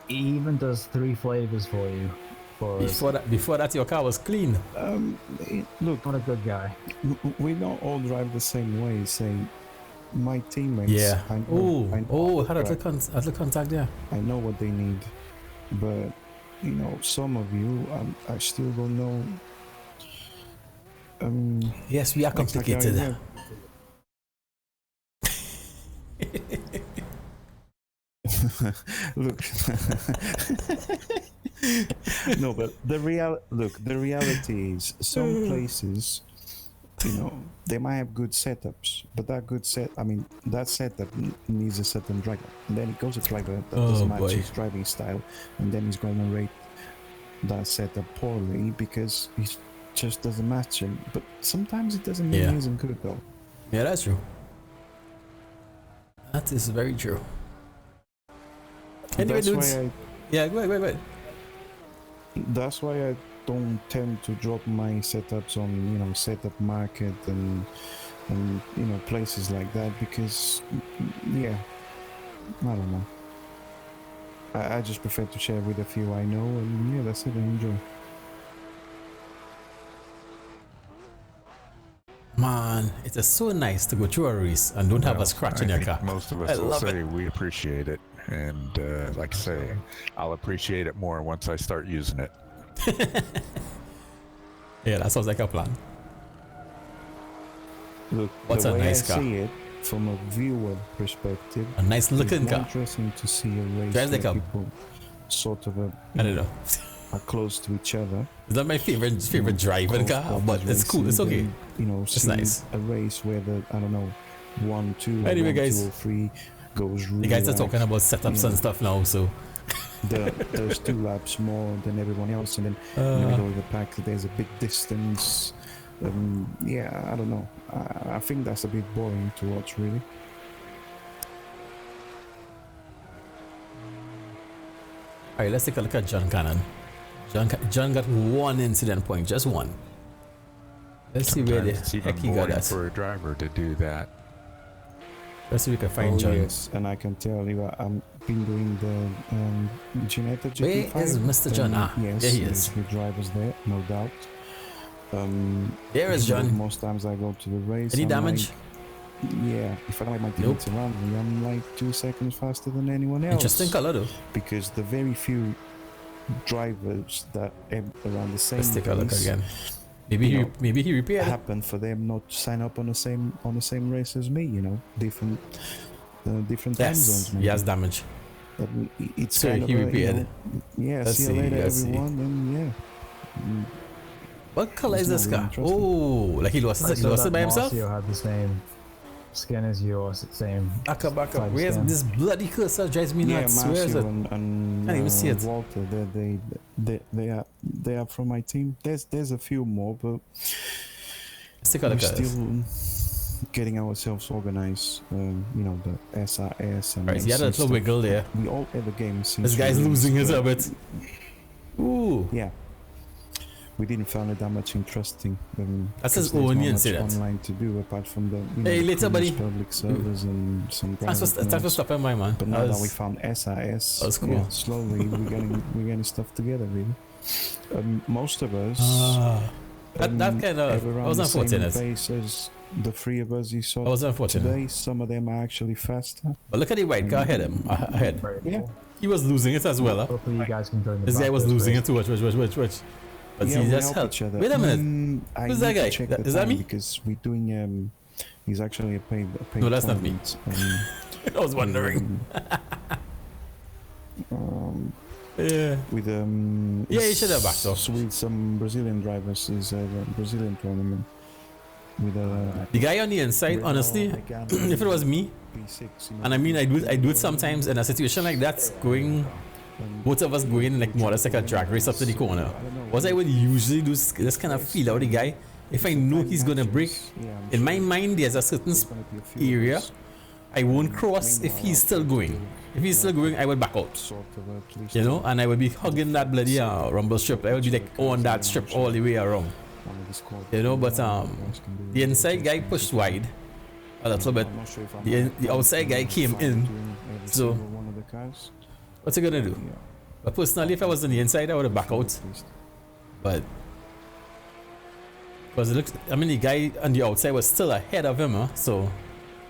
He even does 3 flavors for you. Before that, your car was clean. Look, what a good guy. We don't all drive the same way. Say, my teammates. Yeah. I had a contact there. I know what they need, but some of you, I still don't know. Yes, we are complicated. Look. No, but the reality is some places, they might have good setups, but that setup needs a certain driver, and then it goes a driver that doesn't match his driving style, and then he's going to rate that setup poorly because it just doesn't match him. But sometimes it doesn't mean he isn't good though. Yeah, that's true. That is very true. Anyway, dudes. Go ahead. That's why I don't tend to drop my setups on setup market and places like that, because I don't know. I just prefer to share with a few I know, and that's it. I enjoy. Man, it is so nice to go through a race and don't have a scratch in your car. Most of us will say we appreciate it, and like I say, I'll appreciate it more once I start using it. Yeah, that sounds like a plan. Look, what's a nice car? from a viewer perspective, A nice looking it's more car. interesting to see a race Drives where like a- people sort of I don't know. are close to each other. It's not my favorite driving car, Close but it's cool. It's racing, okay. then, you know, It's see nice. a race where the, I don't know, 1, 2, Anyway, 1, guys, 2 or 3 goes really You guys are talking well. about setups and stuff now, so There's 2 laps more than everyone else, and then in the middle of the pack there's a big distance. Yeah, I don't know. I think that's a bit boring to watch, really. all right, let's take a look at John Cannon. John got 1 incident point, just 1. Let's see where the Sometimes it's even heck he got boring that. for a driver to do that. Let's see if we can find John. Yes, and I can tell you, I've been doing the Geneta GT5. Where is Mr. John? Yes, there he there's is. good drivers there, no doubt. There is John. Most times I go to the race. Any I'm damage? Like, yeah, if I don't like my teammates around me, I'm like 2 seconds faster than anyone else. Interesting color though. Because the very few drivers that are around the same Let's take a look race again. Maybe he repaired it. happen for them not to sign up on the same race as me. You know, different time Yes, zones. he has damage. But it's So kind he of a, repaired. yeah. Let's See you see, later, let's see. everyone. And yeah. What color is It's this not car? really interesting. Oh, like he lost it by himself? Marcio had the same skin as yours, same. Back up. type of Where's skin. this bloody cursor? Drives me Yeah, nuts. Where is Marcio it? and Can't even see it. Walter, they are from my team. There's a few more, but Let's take a we're look at this. still getting ourselves organized. You know, the SRS and Alright, he had a MC little stuff. wiggle there. We all play the game since This guy's release, losing his but habit. Ooh. Yeah, we didn't find it that much interesting. That's his because there's only not much incident. online to do apart from the Hey, the later, buddy. public servers and some Thanks private for ones. stopping by, man. But now that we found SRS, that was cool. yeah, slowly we're getting stuff together, really. Most of us. That kind of around was the same unfortunate. pace as the 3 of us you saw That was unfortunate. today. Some of them are actually faster. But look at the white car ahead him. Ahead. Yeah. He was losing it as well. Huh? Hopefully you guys can join the This guy was Baptist losing race. it too. Watch. But Yeah, he we just help helped. each other. Wait a minute. I Who's that need to guy? check Is the that time me? Because we're doing he's actually a paid No, that's not me. tournament, I was wondering. Yeah. with Yeah, you should have backed off. with some Brazilian drivers. Is a Brazilian tournament with The guy on the inside, honestly, if it was me, P6, and I mean I do it sometimes in a situation like that, going both of us going like more or less like a drag race up to the corner. What I would usually do is just kind of feel out the guy. If I know he's gonna break, in my mind there's a certain area I won't cross if he's still going. If he's still going, I would back out. You know, and I would be hugging that bloody rumble strip. I would be like on that strip all the way around. You know, but the inside guy pushed wide a little bit. The outside guy came in. So what's he gonna do? But personally, if I was on the inside, I would have back out. But because it looks, I mean, the guy on the outside was still ahead of him, so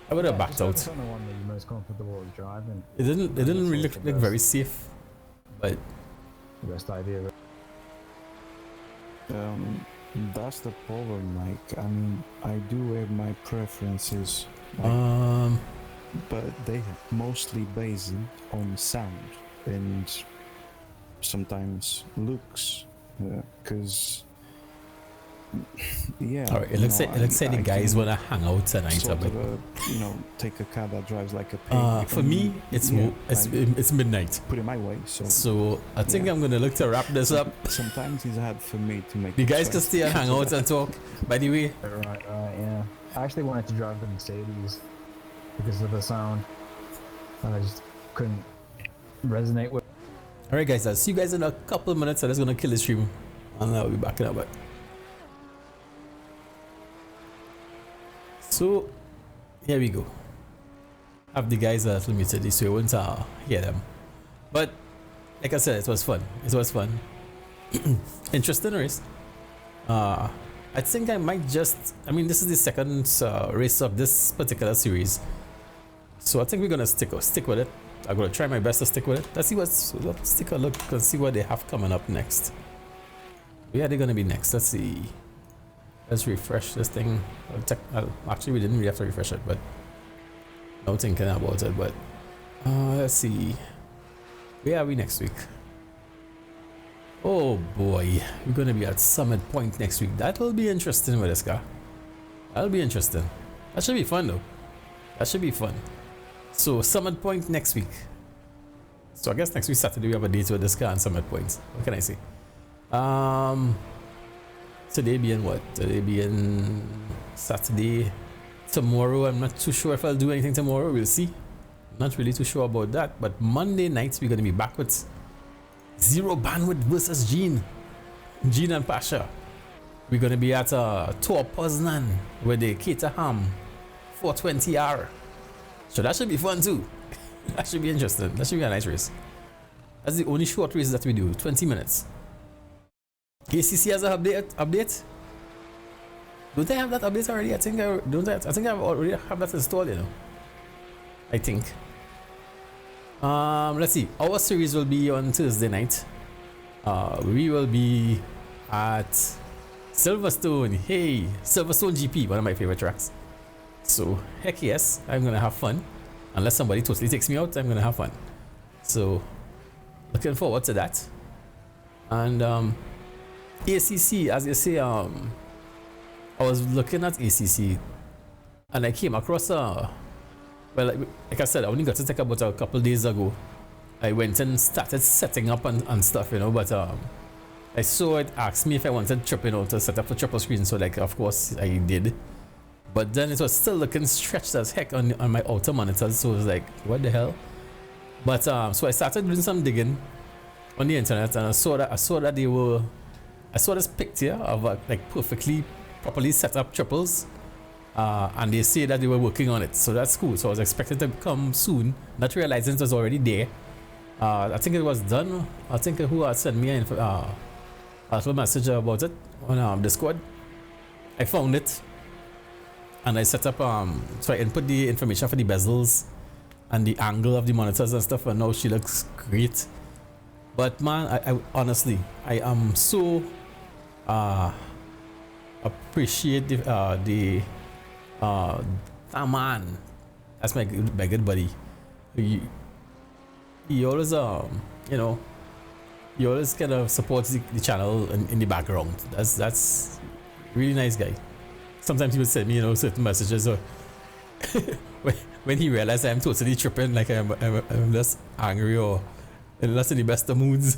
I would have backed out. The one that you're most comfortable with driving. It didn't really look very safe, but The best idea. That's the problem, Mike. I mean, I do have my preferences, but they mostly based on sound and sometimes looks, because yeah. all right. It looks like the guys wanna hang out tonight. Sort But of take a car that drives like a pig. for me, it's midnight. Put it my way. So I think I'm gonna look to wrap this up. Sometimes it's hard for me to make. The guys can stay and hang out and talk. By the way, Right, yeah. I actually wanted to drive the Mercedes because of the sound. And I just couldn't resonate with. all right, guys. I'll see you guys in a couple of minutes. I'm just gonna kill the stream, and I'll be back in a bit. So here we go. Have the guys a little muted so you won't hear them. But like I said, it was fun. Interesting race. I think I might just, I mean, this is the second race of this particular series, so I think we're gonna stick with it. I'm gonna try my best to stick with it. Let's take a look and see what they have coming up next. Where are they gonna be next? Let's see. Let's refresh this thing. Actually, we didn't really have to refresh it, but now thinking about it. But let's see, where are we next week? Oh boy, we're gonna be at Summit Point next week. That will be interesting with this car. That'll be interesting. That should be fun though. That should be fun. So Summit Point next week. So I guess next week Saturday we have a date with this car and Summit Point. What can I say? Today being what? Today being Saturday. Tomorrow I'm not too sure if I'll do anything tomorrow. We'll see. Not really too sure about that. But Monday nights we're gonna be back with Zero Bandwidth versus Gene and Pasha. We're gonna be at Tor Poznan with the Caterham 420R. So that should be fun too. That should be interesting. That should be a nice race. That's the only short race that we do, 20 minutes. ACC has an update. Don't I have that update already? I think I already have that installed, you know. I think. Let's see. Our series will be on Thursday night. We will be at Silverstone. Hey, Silverstone GP, one of my favorite tracks. So heck yes, I'm gonna have fun. Unless somebody totally takes me out, I'm gonna have fun. So looking forward to that. And ACC, as you say, I was looking at ACC and I came across well, like I said, I only got to take about a couple days ago. I went and started setting up and stuff, you know, but I saw it asked me if I wanted to set up a triple screen, so like of course I did. But then it was still looking stretched as heck on my outer monitors, so it was like, what the hell? But so I started doing some digging on the internet, and I saw this picture of like perfectly properly set up triples, and they say that they were working on it, so that's cool. So I was expecting to come soon, not realizing it was already there. I think it was done. I think who had sent me a little message about it on Discord. I found it. And I set up, so I input the information for the bezels and the angle of the monitors and stuff, and now she looks great. But man, I honestly, I am so appreciate the man. That's my good buddy. He always you know, he always kind of supports the channel in the background. That's really nice guy. Sometimes he would send me, you know, certain messages, or when he realized I'm totally tripping, like I'm just angry or not in the best of moods.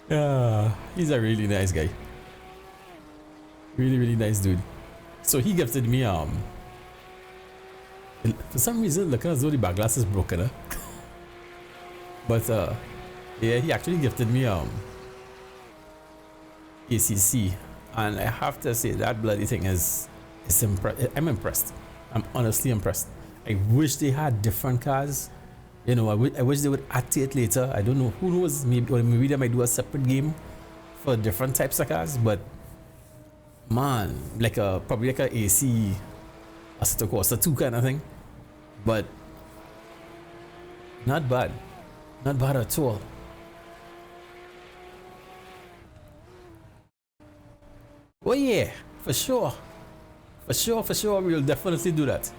Yeah, he's a really nice guy. Really nice dude. So he gifted me for some reason looking as though the back glass is broken, huh? But yeah, he actually gifted me ACC. And I have to say that bloody thing is I'm impressed. I'm honestly impressed. I wish they had different cars. You know, I wish they would add to it later. I don't know. Who knows? Maybe they might do a separate game for different types of cars. But man, like probably like a AC Assetto Corsa 2 kind of thing. But not bad. Not bad at all. Oh yeah, for sure, we'll definitely do that.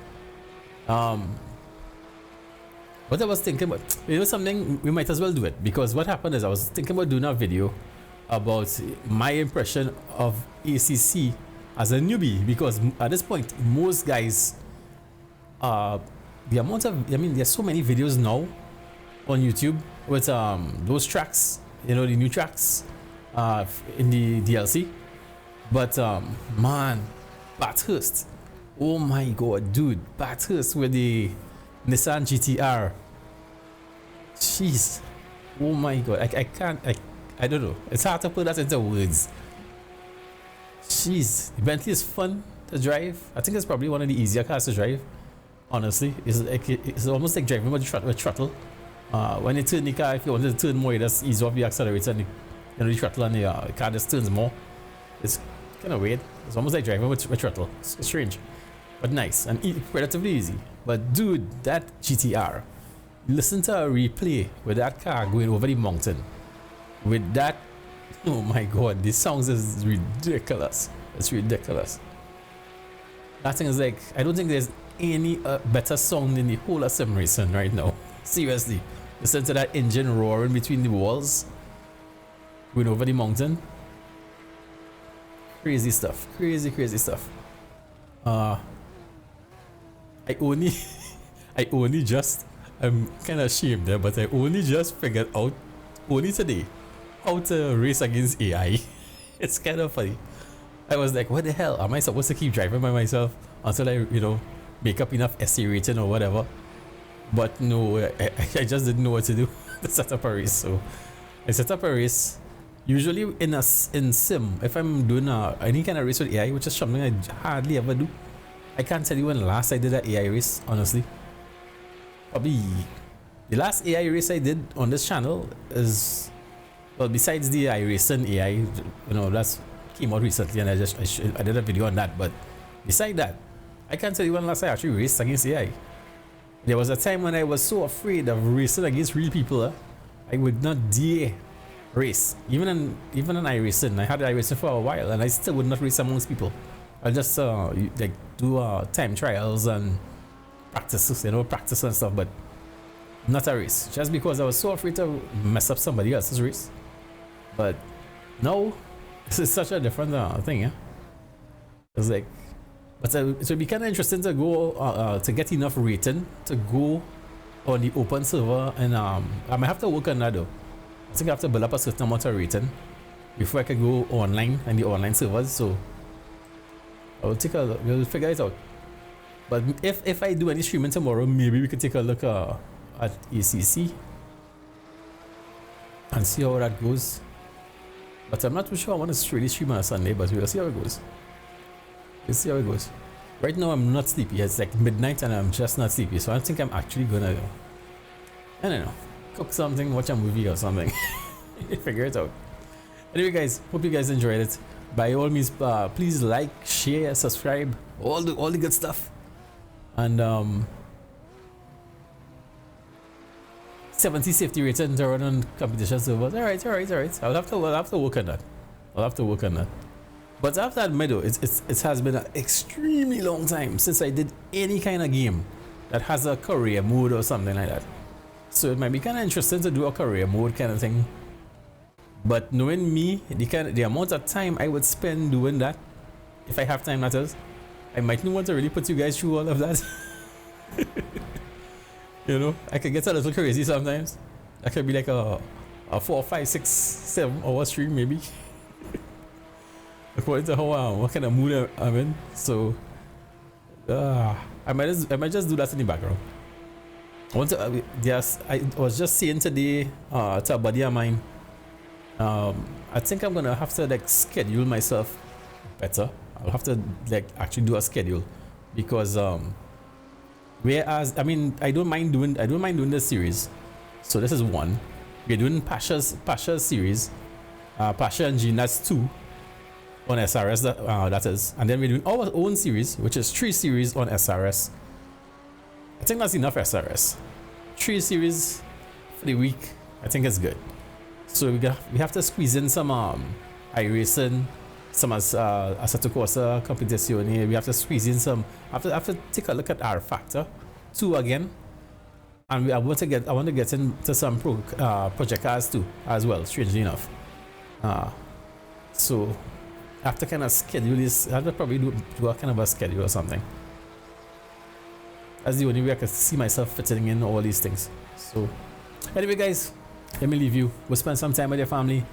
What I was thinking about, you know something, we might as well do it, because what happened is I was thinking about doing a video about my impression of ACC as a newbie, because at this point most guys, the amount of, I mean, there's so many videos now on YouTube with those tracks, you know, the new tracks in the DLC. But man, Bathurst, oh my god, dude, Bathurst with the Nissan GT-R, jeez, oh my god, I can't, I don't know, it's hard to put that into words. Jeez, the Bentley is fun to drive. I think it's probably one of the easier cars to drive, honestly. It's almost like driving with throttle. When you turn the car, if you want to turn more, you just ease off the accelerator and the throttle, and the car just turns more. It's kind of weird. It's almost like driving with throttle. It's strange, but nice and relatively easy. But dude, that GT-R, listen to a replay with that car going over the mountain with that, oh my god, this sounds is ridiculous. It's ridiculous. That thing is like, I don't think there's any better sound in the whole of sim racing right now. Seriously, listen to that engine roaring between the walls, going over the mountain. Crazy stuff, crazy stuff. I only just, I'm kind of ashamed there, but I only just figured out only today how to race against AI. It's kind of funny. I was like, what the hell? Am I supposed to keep driving by myself until I, make up enough SC rating or whatever? But no, I just didn't know what to do to set up a race. So I set up a race. Usually in sim, if I'm doing any kind of race with AI, which is something I hardly ever do, I can't tell you when last I did an AI race, honestly. Probably the last AI race I did on this channel is, well, besides the iRacing AI, that's came out recently, and I did a video on that. But beside that, I can't tell you when last I actually raced against AI. There was a time when I was so afraid of racing against real people, I would not dare race. Even in iRacing, I had iRacing for a while, and I still would not race amongst people. I'll just like do time trials and practice and stuff, but not a race. Just because I was so afraid to mess up somebody else's race. But no, this is such a different thing, yeah. It's like, but it would be kind of interesting to go to get enough rating to go on the open server, and I might have to work on that though. I think I have to build up a certain amount of rating before I can go online and the online servers. So I'll take a look. We'll figure it out. But if I do any streaming tomorrow, maybe we could take a look at ACC and see how that goes. But I'm not too sure I want to really stream on a Sunday, but we'll see how it goes. We'll see how it goes. Right now I'm not sleepy. It's like midnight and I'm just not sleepy. So I think I'm actually gonna, I don't know, cook something, watch a movie or something. Figure it out. Anyway guys, hope you guys enjoyed it. By all means, please like, share, subscribe, all the good stuff. And 70 safety rating to run on competition servers. Alright. I'll have to work on that. But I have to admit though, it has been an extremely long time since I did any kind of game that has a career mode or something like that. So it might be kind of interesting to do a career mode kind of thing. But knowing me, the amount of time I would spend doing that, if I have time, that is, I might not want to really put you guys through all of that. I could get a little crazy sometimes. I could be like a 4, 5, 6, 7 hour stream maybe. According to how what kind of mood I'm in. So I might just do that in the background. I was just saying today to a buddy of mine, I think I'm gonna have to like schedule myself better. I'll have to like actually do a schedule, because whereas I don't mind doing this series. So this is one. We're doing Pasha's series, Pasha and Gene, that's 2 on SRS, that is, and then we're doing our own series, which is 3 series on SRS. I think that's enough SRS. 3 series for the week, I think it's good. So we have to squeeze in some iRacing, some Assetto Corsa Competizione. We have to squeeze in some. I have to take a look at R Factor 2 again, and I want to get into some project cars too as well. Strangely enough, so I have to kind of schedule this. I have to probably do a kind of a schedule or something. That's the only way I can see myself fitting in all these things. So anyway guys, let me leave you. We'll spend some time with your family.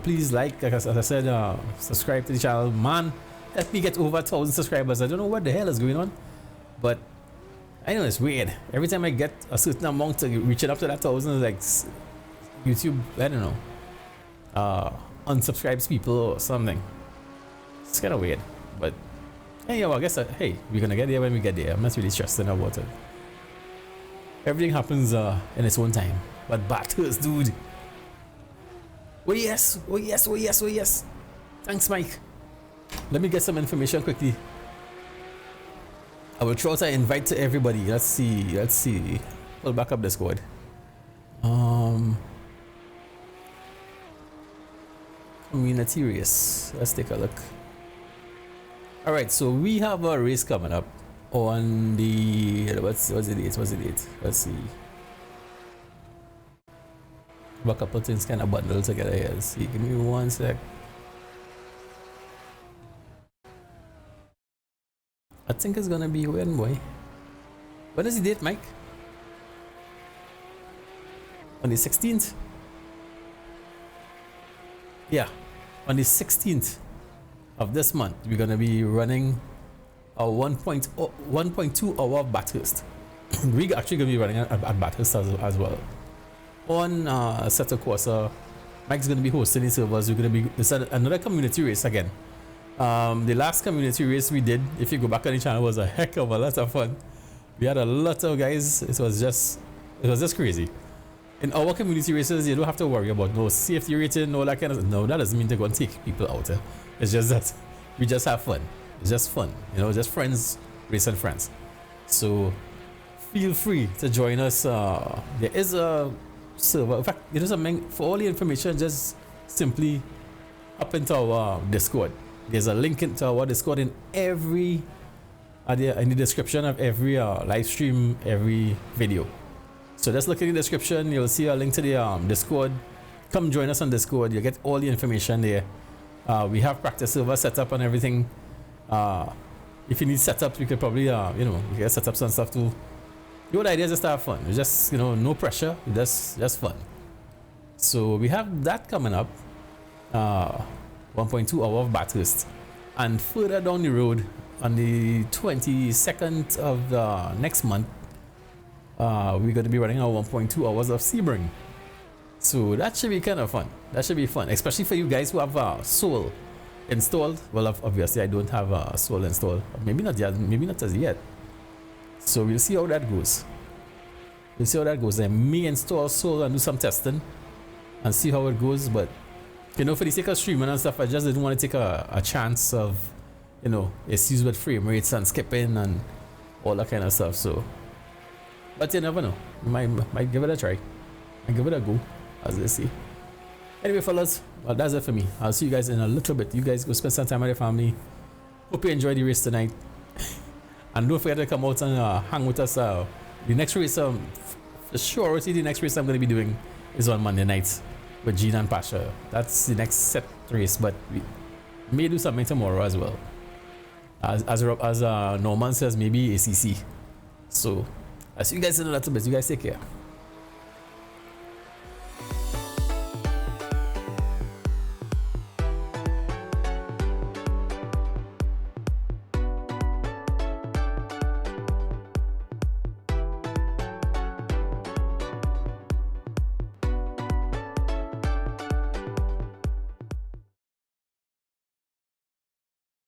Please like as I said, subscribe to the channel. Man, let me get over 1,000 subscribers. I don't know what the hell is going on, but I know it's weird. Every time I get a certain amount to reach it up to that 1,000, like YouTube, I don't know, unsubscribes people or something. It's kind of weird, but hey, I guess hey, we're gonna get there when we get there. I'm not really stressing about it. Everything happens in its own time. But batters, dude. Oh yes. Thanks, Mike. Let me get some information quickly. I will try to invite to everybody. Let's see. Pull back up the squad. Community race. Let's take a look. Alright, so we have a race coming up. on the what's the date? What's the date? Let's see. A couple things kind of bundled together here. Let's see. Give me one sec. I think it's gonna be when, boy. When is the date, Mike? On the 16th? Yeah, on the 16th of this month, we're gonna be running a 1.2 hour Bathurst. We're actually gonna be running at Bathurst as well. On Seto Corsa, Mike's gonna be hosting the servers. We're gonna be another community race again. The last community race we did, if you go back on the channel, was a heck of a lot of fun. We had a lot of guys. It was just crazy. In our community races, you don't have to worry about no safety rating, no that kind of. No, that doesn't mean they're gonna take people out. It's just that we just have fun. It's just fun, you know, just friends racing friends. So feel free to join us. There is a server. In fact, there is something for all the information. Just simply up into our Discord. There's a link into our Discord in the description of every live stream, every video. So just look in the description. You'll see a link to the Discord. Come join us on Discord. You get all the information there. We have practice server set up and everything. If you need setups, we could probably you know, we get setups and stuff too. The whole idea is just to have fun. It's just, you know, no pressure. Just fun. So we have that coming up. 1.2 hour of Bathurst, and further down the road on the 22nd of next month, we're going to be running our 1.2 hours of Sebring. So that should be kind of fun. That should be fun, especially for you guys who have Soul installed. Well, obviously I don't have Soul installed. Maybe not yet. Maybe not as yet. So we'll see how that goes. We'll see how that goes. I may install Soul and do some testing and see how it goes, but you know, for the sake of streaming and stuff, I just didn't want to take a chance of, you know, issues with frame rates and skipping and all that kind of stuff. So, but you never know. Might give it a try. Might give it a go, as they say. Anyway, fellas, well, that's it for me. I'll see you guys in a little bit. You guys go spend some time with your family. Hope you enjoy the race tonight. And don't forget to come out and hang with us. The next race, for sure, the next race I'm going to be doing is on Monday night with Gene and Pasha. That's the next set race, but we may do something tomorrow as well. As Norman says, maybe ACC. So I'll see you guys in a little bit. You guys take care.